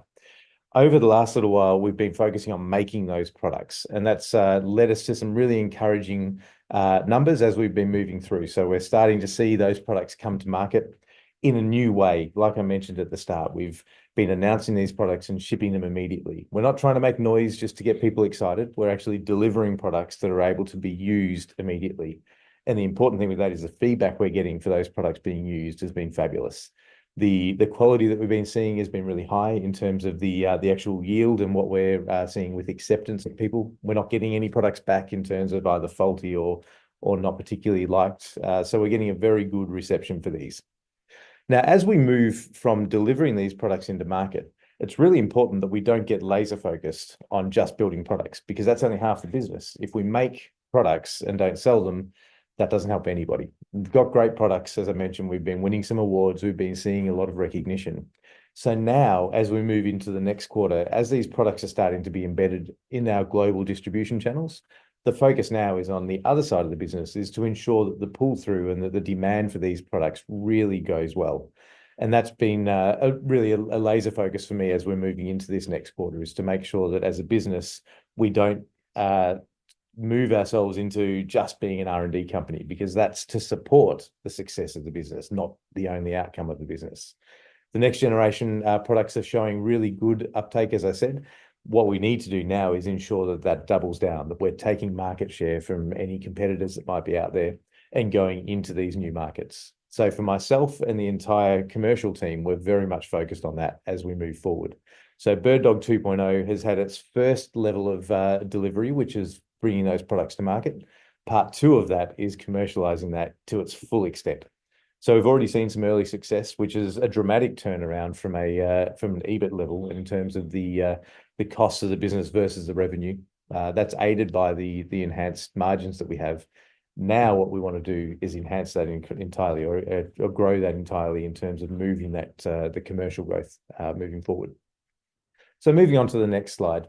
Over the last little while, we've been focusing on making those products. And that's led us to some really encouraging numbers as we've been moving through. So we're starting to see those products come to market in a new way. Like I mentioned at the start, we've been announcing these products and shipping them immediately. We're not trying to make noise just to get people excited. We're actually delivering products that are able to be used immediately. And the important thing with that is the feedback we're getting for those products being used has been fabulous. The quality that we've been seeing has been really high in terms of the actual yield and what we're seeing with acceptance of people. We're not getting any products back in terms of either faulty or not particularly liked. So we're getting a very good reception for these. Now, as we move from delivering these products into market, it's really important that we don't get laser focused on just building products, because that's only half the business. If we make products and don't sell them, that doesn't help anybody. We've got great products. As I mentioned, we've been winning some awards. We've been seeing a lot of recognition. So now, as we move into the next quarter, as these products are starting to be embedded in our global distribution channels, the focus now is on the other side of the business, is to ensure that the pull through and that the demand for these products really goes well. And that's been really a laser focus for me as we're moving into this next quarter, is to make sure that as a business, we don't move ourselves into just being an R&D company, because that's to support the success of the business, not the only outcome of the business. The next generation products are showing really good uptake, as I said. What we need to do now is ensure that that doubles down, that we're taking market share from any competitors that might be out there and going into these new markets. So for myself and the entire commercial team, we're very much focused on that as we move forward. So BirdDog 2.0 has had its first level of delivery, which is bringing those products to market. Part 2 of that is commercializing that to its full extent. So we've already seen some early success, which is a dramatic turnaround from an EBIT level in terms of the costs of the business versus the revenue. That's aided by the enhanced margins that we have. Now what we want to do is enhance that entirely, or grow that entirely in terms of moving that the commercial growth moving forward. So moving on to the next slide.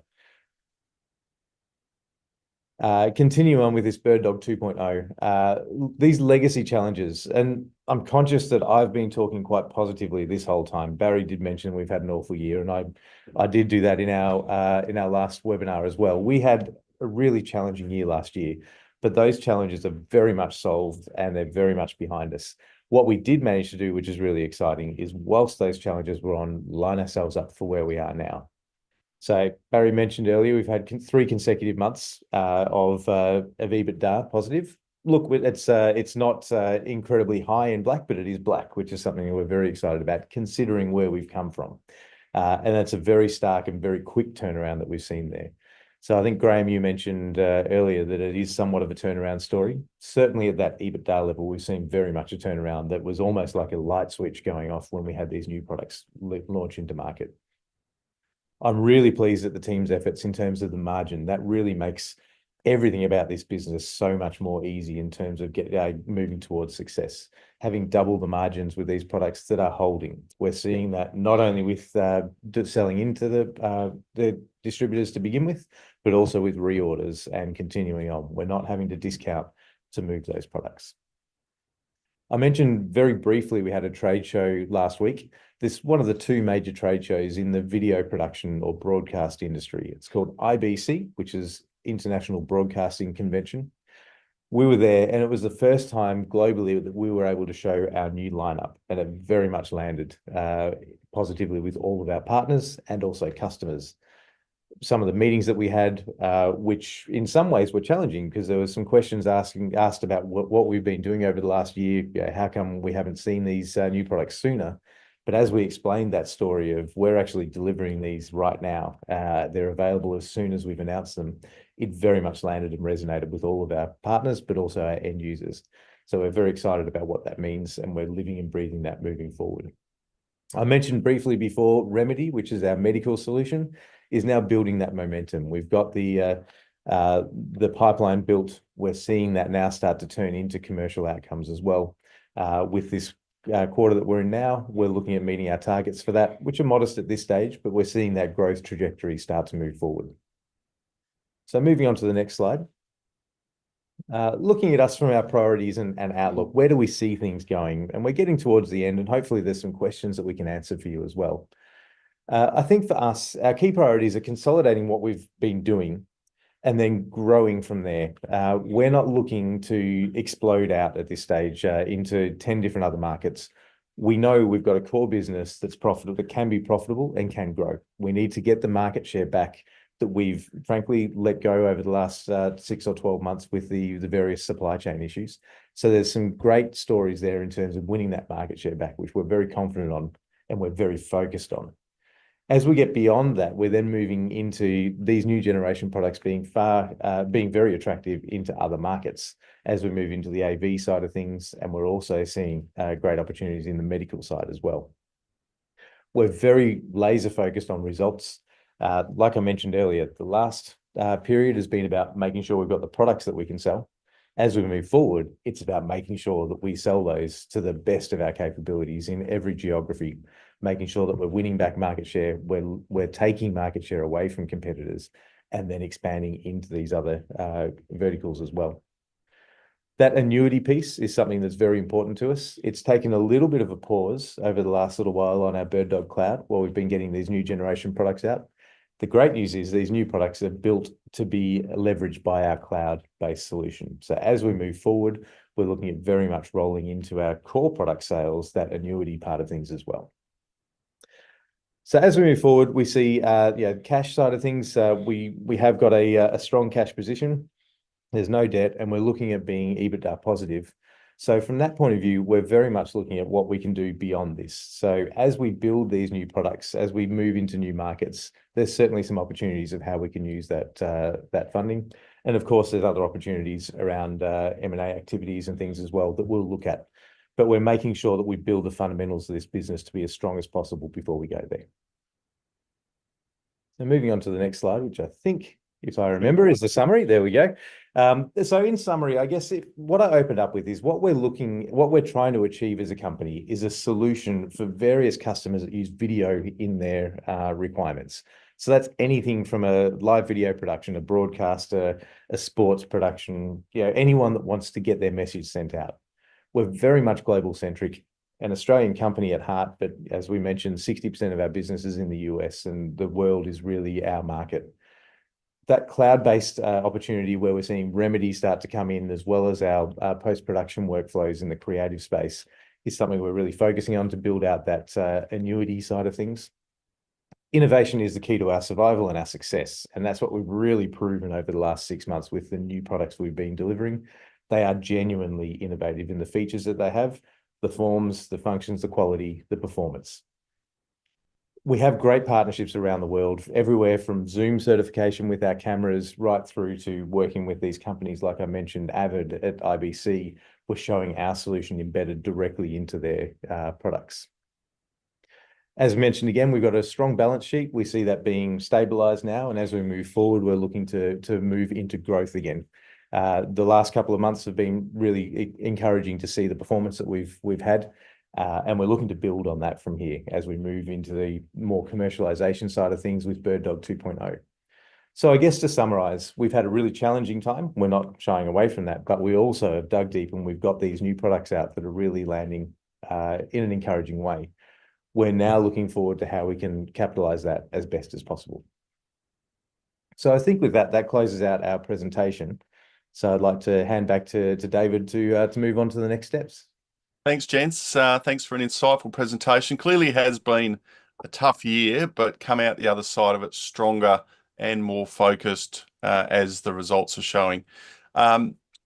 Continue on with this BirdDog 2.0. These legacy challenges, and I'm conscious that I've been talking quite positively this whole time. Barry did mention we've had an awful year, and I did do that in our last webinar as well. We had a really challenging year last year, but those challenges are very much solved and they're very much behind us. What we did manage to do, which is really exciting, is whilst those challenges were on, line ourselves up for where we are now. So Barry mentioned earlier, we've had 3 consecutive months of EBITDA positive. Look, it's not incredibly high in black, but it is black, which is something that we're very excited about, considering where we've come from. And that's a very stark and very quick turnaround that we've seen there. So I think, Graeme, you mentioned earlier that it is somewhat of a turnaround story. Certainly at that EBITDA level, we've seen very much a turnaround that was almost like a light switch going off when we had these new products launch into market. I'm really pleased at the team's efforts in terms of the margin. That really makes everything about this business so much more easy in terms of moving towards success. Having double the margins with these products that are holding. We're seeing that not only with selling into the distributors to begin with, but also with reorders and continuing on. We're not having to discount to move those products. I mentioned very briefly we had a trade show last week. This is one of the 2 major trade shows in the video production or broadcast industry. It's called IBC, which is International Broadcasting Convention. We were there, and it was the first time globally that we were able to show our new lineup, and it very much landed positively with all of our partners and also customers. Some of the meetings that we had, which in some ways were challenging because there were some questions asked about what we've been doing over the last year. How come we haven't seen these new products sooner? But as we explained that story of we're actually delivering these right now, they're available as soon as we've announced them, it very much landed and resonated with all of our partners, but also our end users. So we're very excited about what that means, and we're living and breathing that moving forward. I mentioned briefly before, Remedy, which is our medical solution, is now building that momentum. We've got the pipeline built. We're seeing that now start to turn into commercial outcomes as well. With this quarter that we're in now, we're looking at meeting our targets for that, which are modest at this stage, but we're seeing that growth trajectory start to move forward. So moving on to the next slide. Looking at us from our priorities and outlook, where do we see things going? And we're getting towards the end, and hopefully there's some questions that we can answer for you as well. I think for us, our key priorities are consolidating what we've been doing and then growing from there. We're not looking to explode out at this stage into 10 different other markets. We know we've got a core business that's profitable, that can be profitable and can grow. We need to get the market share back that we've frankly let go over the last 6 or 12 months with the various supply chain issues. So there's some great stories there in terms of winning that market share back, which we're very confident on and we're very focused on. As we get beyond that, we're then moving into these new generation products being very attractive into other markets as we move into the AV side of things, and we're also seeing great opportunities in the medical side as well. We're very laser focused on results. Like I mentioned earlier, the last period has been about making sure we've got the products that we can sell. As we move forward, it's about making sure that we sell those to the best of our capabilities in every geography, making sure that we're winning back market share, we're taking market share away from competitors, and then expanding into these other verticals as well. That annuity piece is something that's very important to us. It's taken a little bit of a pause over the last little while on our BirdDog Cloud while we've been getting these new generation products out. The great news is these new products are built to be leveraged by our cloud-based solution. So as we move forward, we're looking at very much rolling into our core product sales, that annuity part of things as well. So as we move forward, we see cash side of things. We have got a strong cash position. There's no debt, and we're looking at being EBITDA positive. So from that point of view, we're very much looking at what we can do beyond this. So as we build these new products, as we move into new markets, there's certainly some opportunities of how we can use that funding. And of course, there's other opportunities around M&A activities and things as well that we'll look at. But we're making sure that we build the fundamentals of this business to be as strong as possible before we go there. So moving on to the next slide, which I think, if I remember, is the summary. There we go. So in summary, I guess what I opened up with is what we're trying to achieve as a company is a solution for various customers that use video in their requirements. So that's anything from a live video production, a broadcaster, a sports production, anyone that wants to get their message sent out. We're very much global centric, an Australian company at heart, but as we mentioned, 60% of our business is in the US, and the world is really our market. That cloud-based opportunity where we're seeing Remedy start to come in, as well as our post-production workflows in the creative space, is something we're really focusing on to build out that annuity side of things. Innovation is the key to our survival and our success, and that's what we've really proven over the last 6 months with the new products we've been delivering. They are genuinely innovative in the features that they have, the forms, the functions, the quality, the performance. We have great partnerships around the world, everywhere from Zoom certification with our cameras right through to working with these companies, like I mentioned, Avid at IBC. We're showing our solution embedded directly into their products. As mentioned again, we've got a strong balance sheet. We see that being stabilized now, and as we move forward, we're looking to move into growth again. The last couple of months have been really encouraging to see the performance that we've had. And we're looking to build on that from here as we move into the more commercialization side of things with BirdDog 2.0. So I guess to summarize, we've had a really challenging time. We're not shying away from that, but we also have dug deep and we've got these new products out that are really landing in an encouraging way. We're now looking forward to how we can capitalize that as best as possible. So I think with that closes out our presentation. So I'd like to hand back to David to move on to the next steps. Thanks, gents. Thanks for an insightful presentation. Clearly has been a tough year, but come out the other side of it stronger and more focused as the results are showing.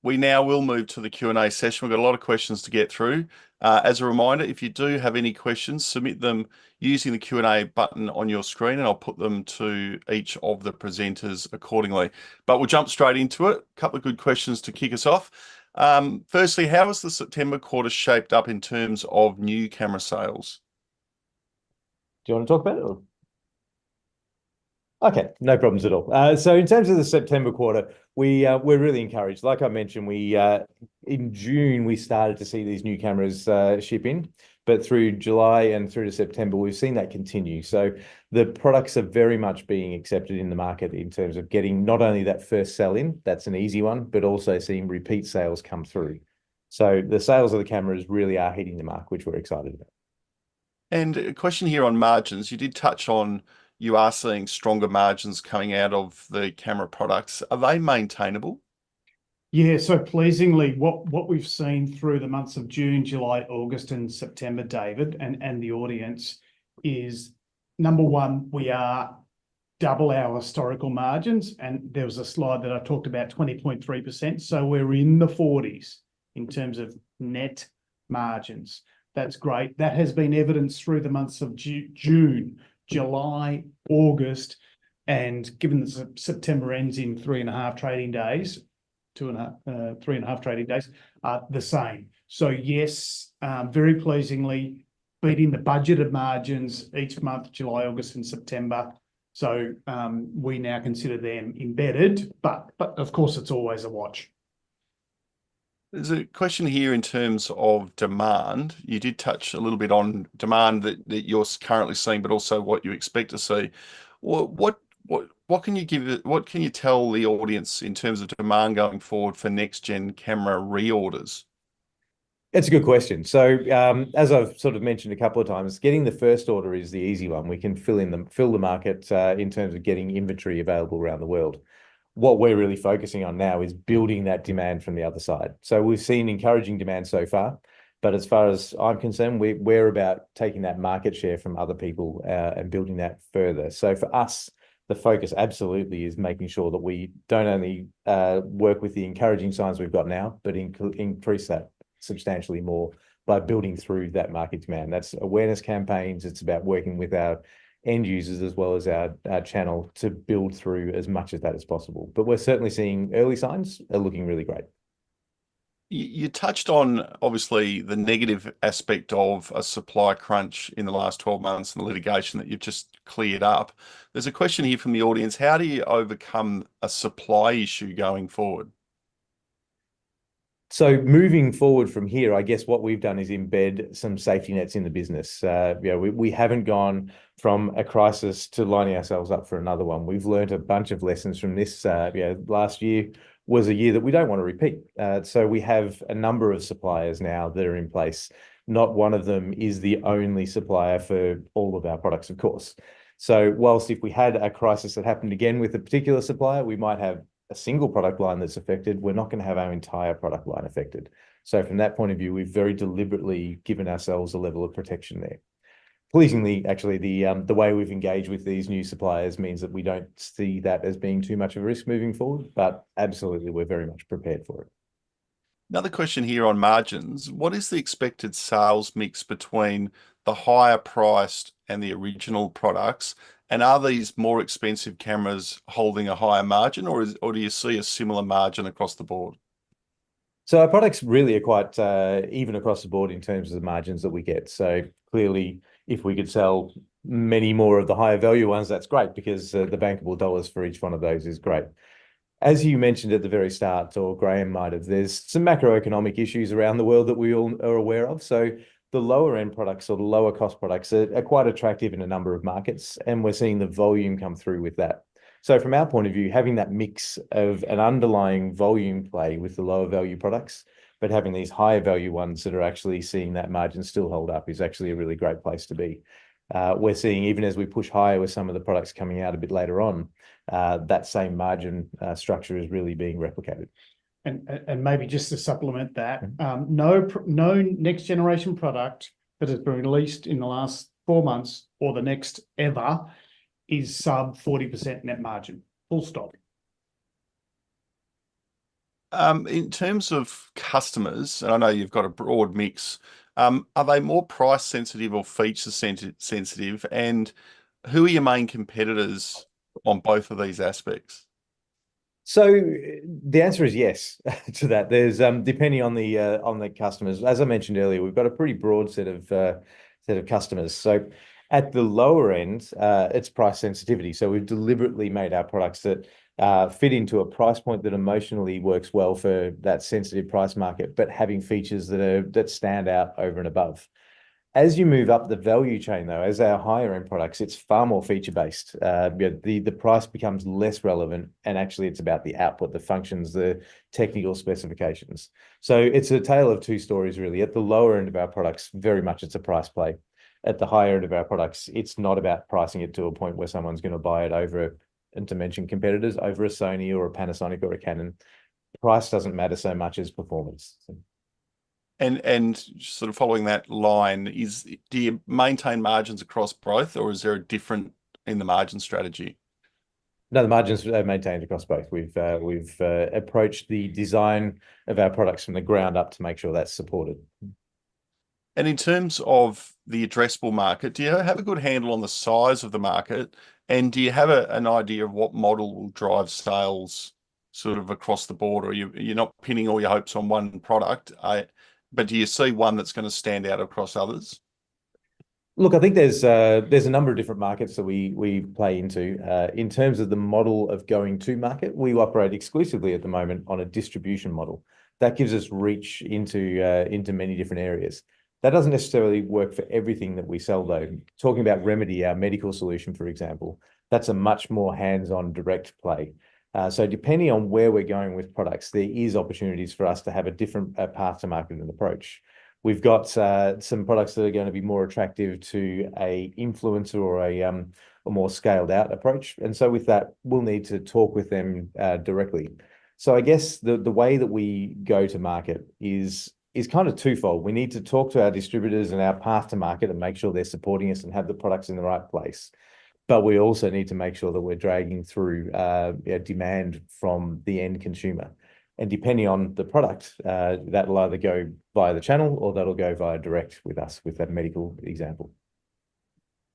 We now will move to the Q&A session. We've got a lot of questions to get through. As a reminder, if you do have any questions, submit them using the Q&A button on your screen, and I'll put them to each of the presenters accordingly. But we'll jump straight into it. A couple of good questions to kick us off. Firstly, how has the September quarter shaped up in terms of new camera sales? Do you want to talk about it? Or? Okay, no problems at all. So in terms of the September quarter, we're really encouraged. Like I mentioned, in June we started to see these new cameras ship in, but through July and through to September we've seen that continue. So the products are very much being accepted in the market in terms of getting not only that first sell in, that's an easy one, but also seeing repeat sales come through. So the sales of the cameras really are hitting the mark, which we're excited about. And a question here on margins. You did touch on you are seeing stronger margins coming out of the camera products. Are they maintainable? Yeah, so pleasingly, what we've seen through the months of June, July, August, and September, David, and the audience is, number one, we are double our historical margins, and there was a slide that I talked about 20.3%. So we're in the 40s in terms of net margins. That's great. That has been evidenced through the months of June, July, August, and given that September ends in 3.5 trading days, 3.5 trading days, the same. So yes, very pleasingly beating the budgeted margins each month, July, August, and September. So we now consider them embedded, but of course it's always a watch. There's a question here in terms of demand. You did touch a little bit on demand that you're currently seeing, but also what you expect to see. What can you give? What can you tell the audience in terms of demand going forward for next gen camera reorders? It's a good question. So as I've sort of mentioned a couple of times, getting the first order is the easy one. We can fill the market in terms of getting inventory available around the world. What we're really focusing on now is building that demand from the other side. So we've seen encouraging demand so far, but as far as I'm concerned, we're about taking that market share from other people and building that further. So for us, the focus absolutely is making sure that we don't only work with the encouraging signs we've got now, but increase that substantially more by building through that market demand. That's awareness campaigns. It's about working with our end users as well as our channel to build through as much of that as possible. But we're certainly seeing early signs are looking really great. You touched on, obviously, the negative aspect of a supply crunch in the last 12 months and the litigation that you've just cleared up. There's a question here from the audience. How do you overcome a supply issue going forward? So moving forward from here, I guess what we've done is embed some safety nets in the business. We haven't gone from a crisis to lining ourselves up for another one. We've learned a bunch of lessons from this. Last year was a year that we don't want to repeat. So we have a number of suppliers now that are in place. Not one of them is the only supplier for all of our products, of course. So whilst if we had a crisis that happened again with a particular supplier, we might have a single product line that's affected, we're not going to have our entire product line affected. So from that point of view, we've very deliberately given ourselves a level of protection there. Pleasingly, actually, the way we've engaged with these new suppliers means that we don't see that as being too much of a risk moving forward, but absolutely, we're very much prepared for it. Another question here on margins. What is the expected sales mix between the higher priced and the original products? And are these more expensive cameras holding a higher margin, or do you see a similar margin across the board? So our products really are quite even across the board in terms of the margins that we get. So clearly, if we could sell many more of the higher value ones, that's great because the bankable dollars for each one of those is great. As you mentioned at the very start, or Graeme might have, there's some macroeconomic issues around the world that we all are aware of. So the lower end products or the lower cost products are quite attractive in a number of markets, and we're seeing the volume come through with that. So from our point of view, having that mix of an underlying volume play with the lower value products, but having these higher value ones that are actually seeing that margin still hold up is actually a really great place to be. We're seeing, even as we push higher with some of the products coming out a bit later on, that same margin structure is really being replicated. and maybe just to supplement that, no next generation product that has been released in the last 4 months or the next ever is sub 40% net margin. Full stop. In terms of customers, and I know you've got a broad mix, are they more price sensitive or feature sensitive? And who are your main competitors on both of these aspects? So the answer is yes to that. There's depending on the customers. As I mentioned earlier, we've got a pretty broad set of customers. So at the lower end, it's price sensitivity. So we've deliberately made our products that fit into a price point that emotionally works well for that sensitive price market, but having features that stand out over and above. As you move up the value chain, though, as our higher end products, it's far more feature based. The price becomes less relevant, and actually, it's about the output, the functions, the technical specifications. So it's a tale of two stories, really. At the lower end of our products, very much it's a price play. At the higher end of our products, it's not about pricing it to a point where someone's going to buy it over, and to mention competitors, over a Sony or a Panasonic or a Canon. Price doesn't matter so much as performance. And sort of following that line, do you maintain margins across both, or is there a different in the margin strategy? No, the margins are maintained across both. We've approached the design of our products from the ground up to make sure that's supported. And in terms of the addressable market, do you have a good handle on the size of the market? And do you have an idea of what model will drive sales sort of across the board, or you're not pinning all your hopes on one product? But do you see one that's going to stand out across others? Look, I think there's a number of different markets that we play into. In terms of the model of going to market, we operate exclusively at the moment on a distribution model. That gives us reach into many different areas. That doesn't necessarily work for everything that we sell, though. Talking about Remedy, our medical solution, for example, that's a much more hands-on direct play. So depending on where we're going with products, there is opportunities for us to have a different path to market and approach. We've got some products that are going to be more attractive to a influencer or a more scaled out approach. And so with that, we'll need to talk with them directly. So I guess the way that we go to market is kind of twofold. We need to talk to our distributors and our path to market and make sure they're supporting us and have the products in the right place. But we also need to make sure that we're dragging through demand from the end consumer. And depending on the product, that'll either go via the channel or that'll go via direct with us, with that medical example.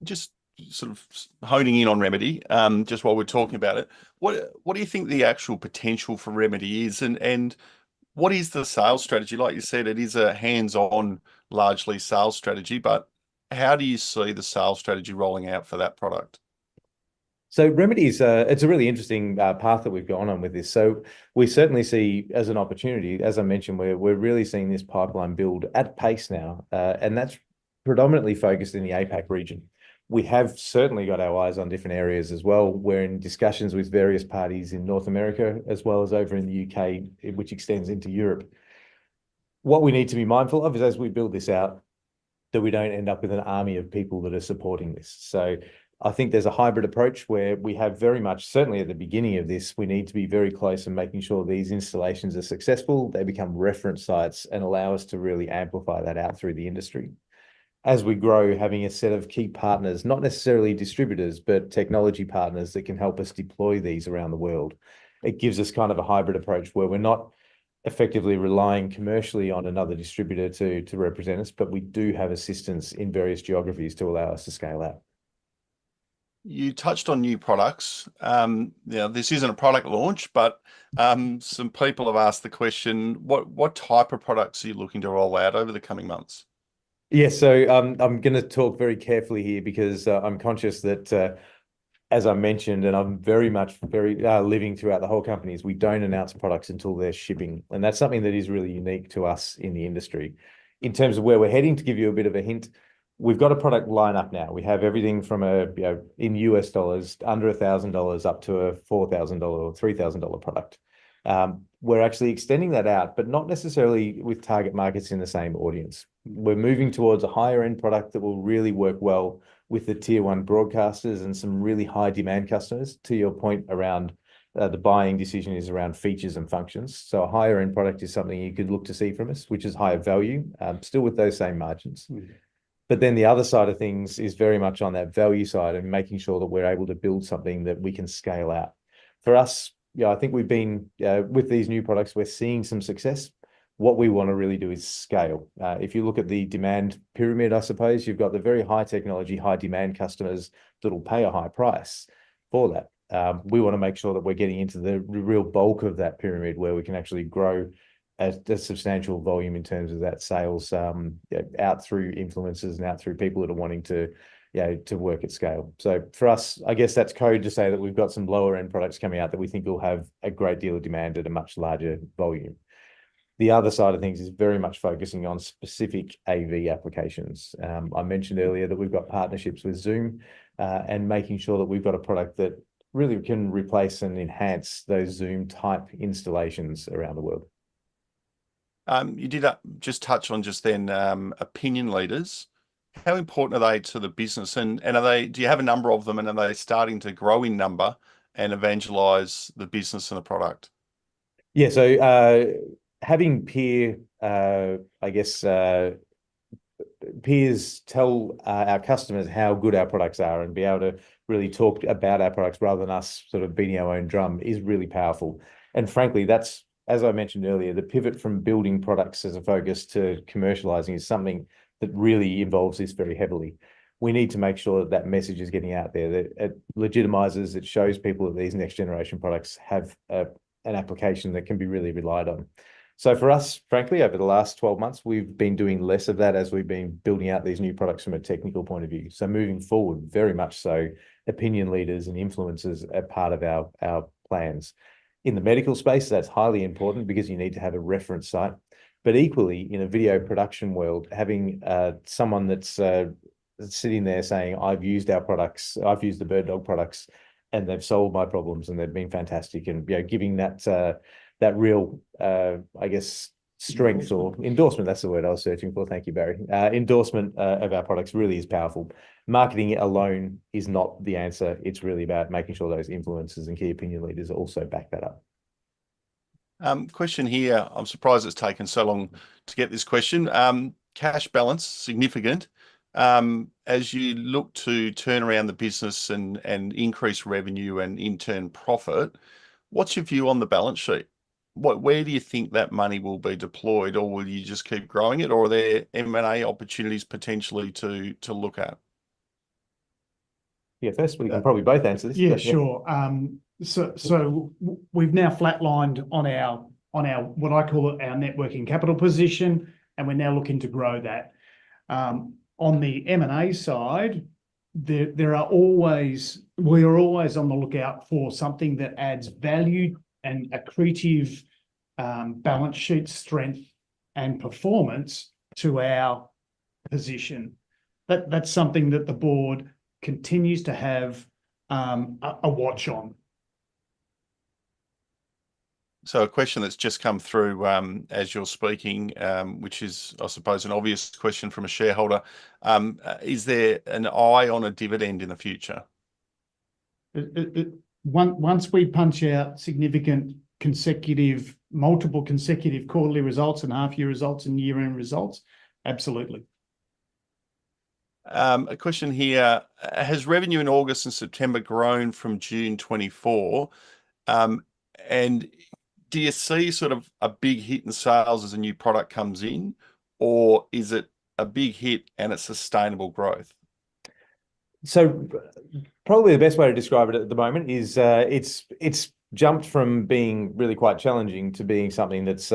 Just sort of honing in on Remedy, just while we're talking about it, what do you think the actual potential for Remedy is, and what is the sales strategy? Like you said, it is a hands-on, largely sales strategy, but how do you see the sales strategy rolling out for that product? So Remedy is it's a really interesting path that we've gone on with this. So we certainly see as an opportunity, as I mentioned, we're really seeing this pipeline build at pace now, and that's predominantly focused in the APAC region. We have certainly got our eyes on different areas as well. We're in discussions with various parties in North America as well as over in the UK, which extends into Europe. What we need to be mindful of is as we build this out, that we don't end up with an army of people that are supporting this. So I think there's a hybrid approach where we have very much, certainly at the beginning of this, we need to be very close in making sure these installations are successful, they become reference sites and allow us to really amplify that out through the industry. As we grow, having a set of key partners, not necessarily distributors, but technology partners that can help us deploy these around the world. It gives us kind of a hybrid approach where we're not effectively relying commercially on another distributor to represent us, but we do have assistance in various geographies to allow us to scale out. You touched on new products. This isn't a product launch, but some people have asked the question, what type of products are you looking to roll out over the coming months? Yeah, so I'm going to talk very carefully here because I'm conscious that, as I mentioned, and I'm very living throughout the whole company, is we don't announce products until they're shipping. And that's something that is really unique to us in the industry. In terms of where we're heading, to give you a bit of a hint, we've got a product lineup now. We have everything from in US dollars, under $1,000 up to a $4,000 or $3,000 product. We're actually extending that out, but not necessarily with target markets in the same audience. We're moving towards a higher end product that will really work well with the tier one broadcasters and some really high demand customers, to your point around the buying decision is around features and functions. So a higher end product is something you could look to see from us, which is higher value, still with those same margins. But then the other side of things is very much on that value side and making sure that we're able to build something that we can scale out. For us, yeah, I think we've been, with these new products, we're seeing some success. What we want to really do is scale. If you look at the demand pyramid, I suppose, you've got the very high technology, high demand customers that will pay a high price for that. We want to make sure that we're getting into the real bulk of that pyramid where we can actually grow a substantial volume in terms of that sales out through influencers and out through people that are wanting to work at scale. So for us, I guess that's code to say that we've got some lower end products coming out that we think will have a great deal of demand at a much larger volume. The other side of things is very much focusing on specific AV applications. I mentioned earlier that we've got partnerships with Zoom and making sure that we've got a product that really can replace and enhance those Zoom type installations around the world. You did just touch on just then opinion leaders. How important are they to the business, and are they? Do you have a number of them, and are they starting to grow in number and evangelize the business and the product? Yeah, so having peers tell our customers how good our products are and be able to really talk about our products rather than us sort of beating our own drum is really powerful. And frankly, that's, as I mentioned earlier, the pivot from building products as a focus to commercializing is something that really involves this very heavily. We need to make sure that that message is getting out there, that it legitimizes, it shows people that these next generation products have an application that can be really relied on. So for us, frankly, over the last 12 months, we've been doing less of that as we've been building out these new products from a technical point of view. So moving forward, very much so, opinion leaders and influencers are part of our plans. In the medical space, that's highly important because you need to have a reference site. But equally, in a video production world, having someone that's sitting there saying, I've used our products, I've used the BirdDog products, and they've solved my problems and they've been fantastic, and giving that real, I guess, strength or endorsement, that's the word I was searching for. Thank you, Barry. Endorsement of our products really is powerful. Marketing it alone is not the answer. It's really about making sure those influencers and key opinion leaders also back that up. Question here. I'm surprised it's taken so long to get this question. Cash balance, significant. As you look to turn around the business and increase revenue and in turn profit, what's your view on the balance sheet? Where do you think that money will be deployed, or will you just keep growing it, or are there M&A opportunities potentially to look at? Yeah, first we can probably both answer this. Yeah, sure. So we've now flatlined on our what I call our net working capital position, and we're now looking to grow that. On the M&A side, we are always on the lookout for something that adds value and accretive balance sheet strength and performance to our position. That's something that the board continues to have a watch on. So a question that's just come through as you're speaking, which is, I suppose, an obvious question from a shareholder. Is there an eye on a dividend in the future? Once we punch out significant multiple consecutive quarterly results and half-year results and year-end results, absolutely. A question here. Has revenue in August and September grown from June 24? And do you see sort of a big hit in sales as a new product comes in, or is it a big hit and it's sustainable growth? So probably the best way to describe it at the moment is it's jumped from being really quite challenging to being something that's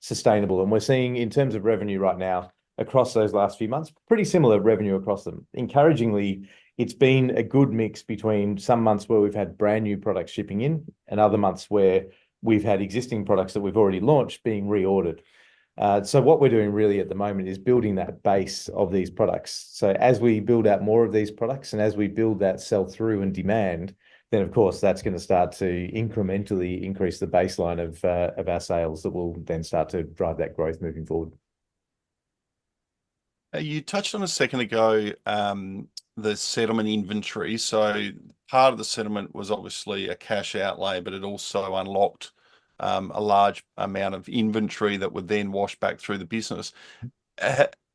sustainable. And we're seeing, in terms of revenue right now, across those last few months, pretty similar revenue across them. Encouragingly, it's been a good mix between some months where we've had brand new products shipping in and other months where we've had existing products that we've already launched being reordered. So what we're doing really at the moment is building that base of these products. So as we build out more of these products and as we build that sell-through and demand, then of course that's going to start to incrementally increase the baseline of our sales that will then start to drive that growth moving forward. You touched on a second ago the settlement inventory. So part of the settlement was obviously a cash outlay, but it also unlocked a large amount of inventory that would then wash back through the business.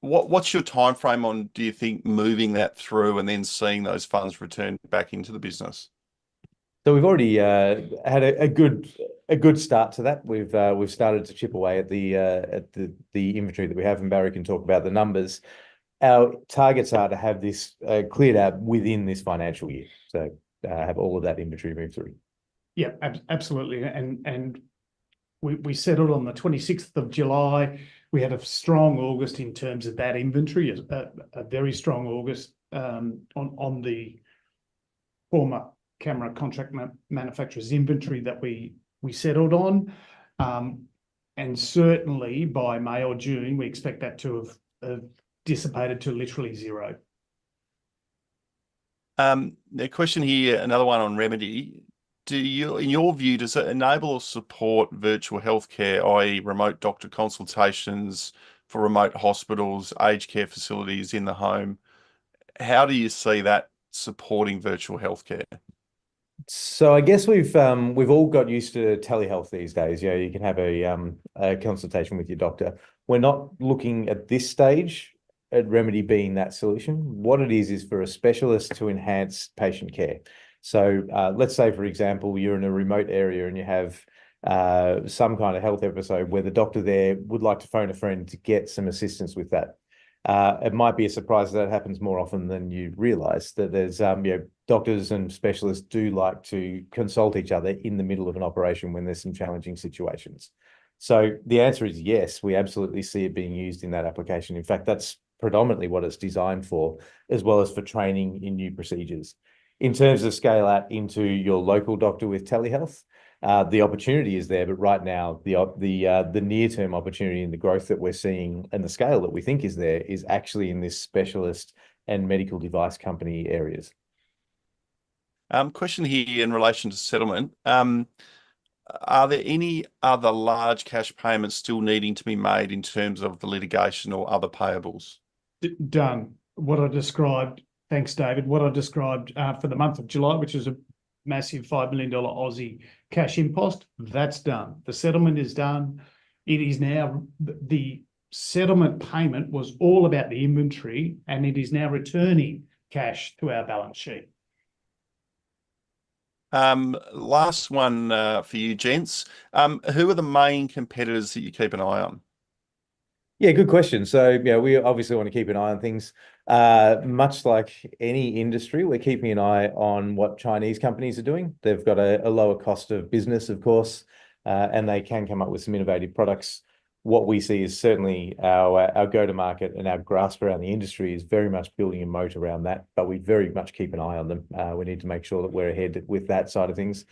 What's your time frame on, do you think, moving that through and then seeing those funds return back into the business? So we've already had a good start to that. We've started to chip away at the inventory that we have, and Barry can talk about the numbers. Our targets are to have this cleared out within this financial year. So have all of that inventory moved through. Yeah, absolutely. And we settled on the 26th of July. We had a strong August in terms of that inventory, a very strong August on the former camera contract manufacturer's inventory that we settled on. And certainly by May or June, we expect that to have dissipated to literally zero. A question here, another one on Remedy. In your view, does it enable or support virtual healthcare, i.e. remote doctor consultations for remote hospitals, aged care facilities in the home? How do you see that supporting virtual healthcare? So I guess we've all got used to telehealth these days. Yeah, you can have a consultation with your doctor. We're not looking at this stage at Remedy being that solution. What it is for a specialist to enhance patient care. So let's say, for example, you're in a remote area and you have some kind of health episode where the doctor there would like to phone a friend to get some assistance with that. It might be a surprise that happens more often than you realise, that there's doctors and specialists do like to consult each other in the middle of an operation when there's some challenging situations. So the answer is yes, we absolutely see it being used in that application. In fact, that's predominantly what it's designed for, as well as for training in new procedures. In terms of scale out into your local doctor with telehealth, the opportunity is there, but right now the near-term opportunity and the growth that we're seeing and the scale that we think is there is actually in this specialist and medical device company areas. Question here in relation to settlement. Are there any other large cash payments still needing to be made in terms of the litigation or other payables? Done. What I described, thanks, David, what I described for the month of July, which is a massive $5 million Aussie cash impost, that's done. The settlement is done. It is now, the settlement payment was all about the inventory, and it is now returning cash to our balance sheet. Last one for you, gents. Who are the main competitors that you keep an eye on? Yeah, good question. So, yeah, we obviously want to keep an eye on things. Much like any industry, we're keeping an eye on what Chinese companies are doing. They've got a lower cost of business, of course, and they can come up with some innovative products. What we see is certainly our go-to-market and our grasp around the industry is very much building a moat around that, but we very much keep an eye on them. We need to make sure that we're ahead with that side of things.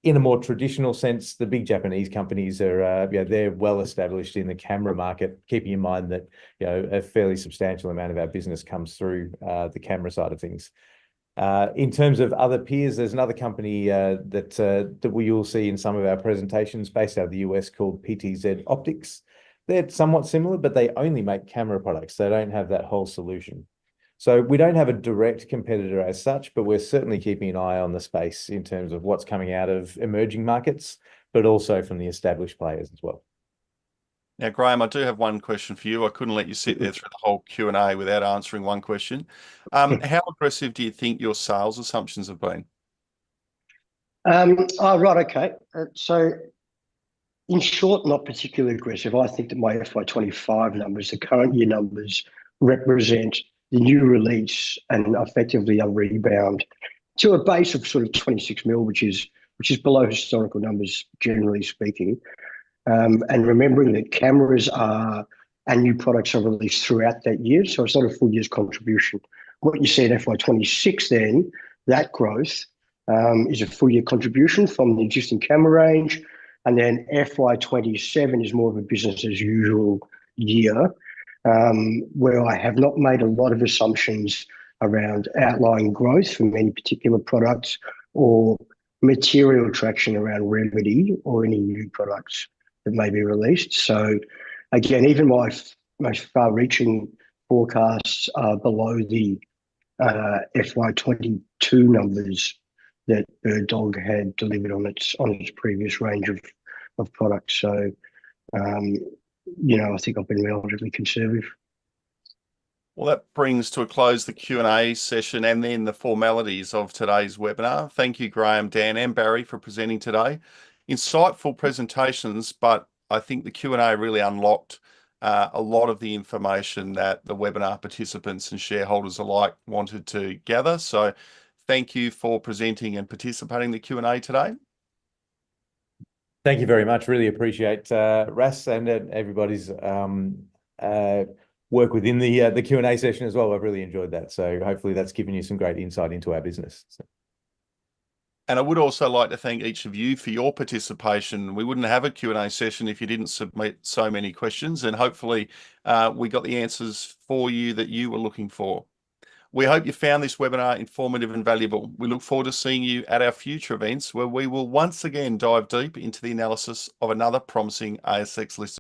In a more traditional sense, the big Japanese companies are, they're well established in the camera market, keeping in mind that, a fairly substantial amount of our business comes through the camera side of things. In terms of other peers, there's another company that we will see in some of our presentations based out of the US called PTZ Optics. They're somewhat similar, but they only make camera products. They don't have that whole solution. So we don't have a direct competitor as such, but we're certainly keeping an eye on the space in terms of what's coming out of emerging markets, but also from the established players as well. Now, Graeme, I do have one question for you. I couldn't let you sit there through the whole Q&A without answering one question. How aggressive do you think your sales assumptions have been? Right, okay. So in short, not particularly aggressive. I think that my FY25 numbers, the current year numbers, represent the new release and effectively a rebound to a base of sort of 26 mil, which is below historical numbers, generally speaking. And remembering that cameras and new products are released throughout that year, so it's not a full year's contribution. What you see in FY26 then, that growth is a full year contribution from the existing camera range, and then FY27 is more of a business as usual year, where I have not made a lot of assumptions around outlying growth from any particular products or material traction around Remedy or any new products that may be released. So again, even my most far-reaching forecasts are below the FY22 numbers that BirdDog had delivered on its previous range of products. So, I think I've been relatively conservative. Well, that brings to a close the Q&A session and then the formalities of today's webinar. Thank you, Graeme, Dan, and Barry for presenting today. Insightful presentations, but I think the Q&A really unlocked a lot of the information that the webinar participants and shareholders alike wanted to gather. So thank you for presenting and participating in the Q&A today. Thank you very much. Really appreciate RaaS and everybody's work within the Q&A session as well. I've really enjoyed that. So hopefully that's given you some great insight into our business. And I would also like to thank each of you for your participation. We wouldn't have a Q&A session if you didn't submit so many questions, and hopefully we got the answers for you that you were looking for. We hope you found this webinar informative and valuable. We look forward to seeing you at our future events, where we will once again dive deep into the analysis of another promising ASX listed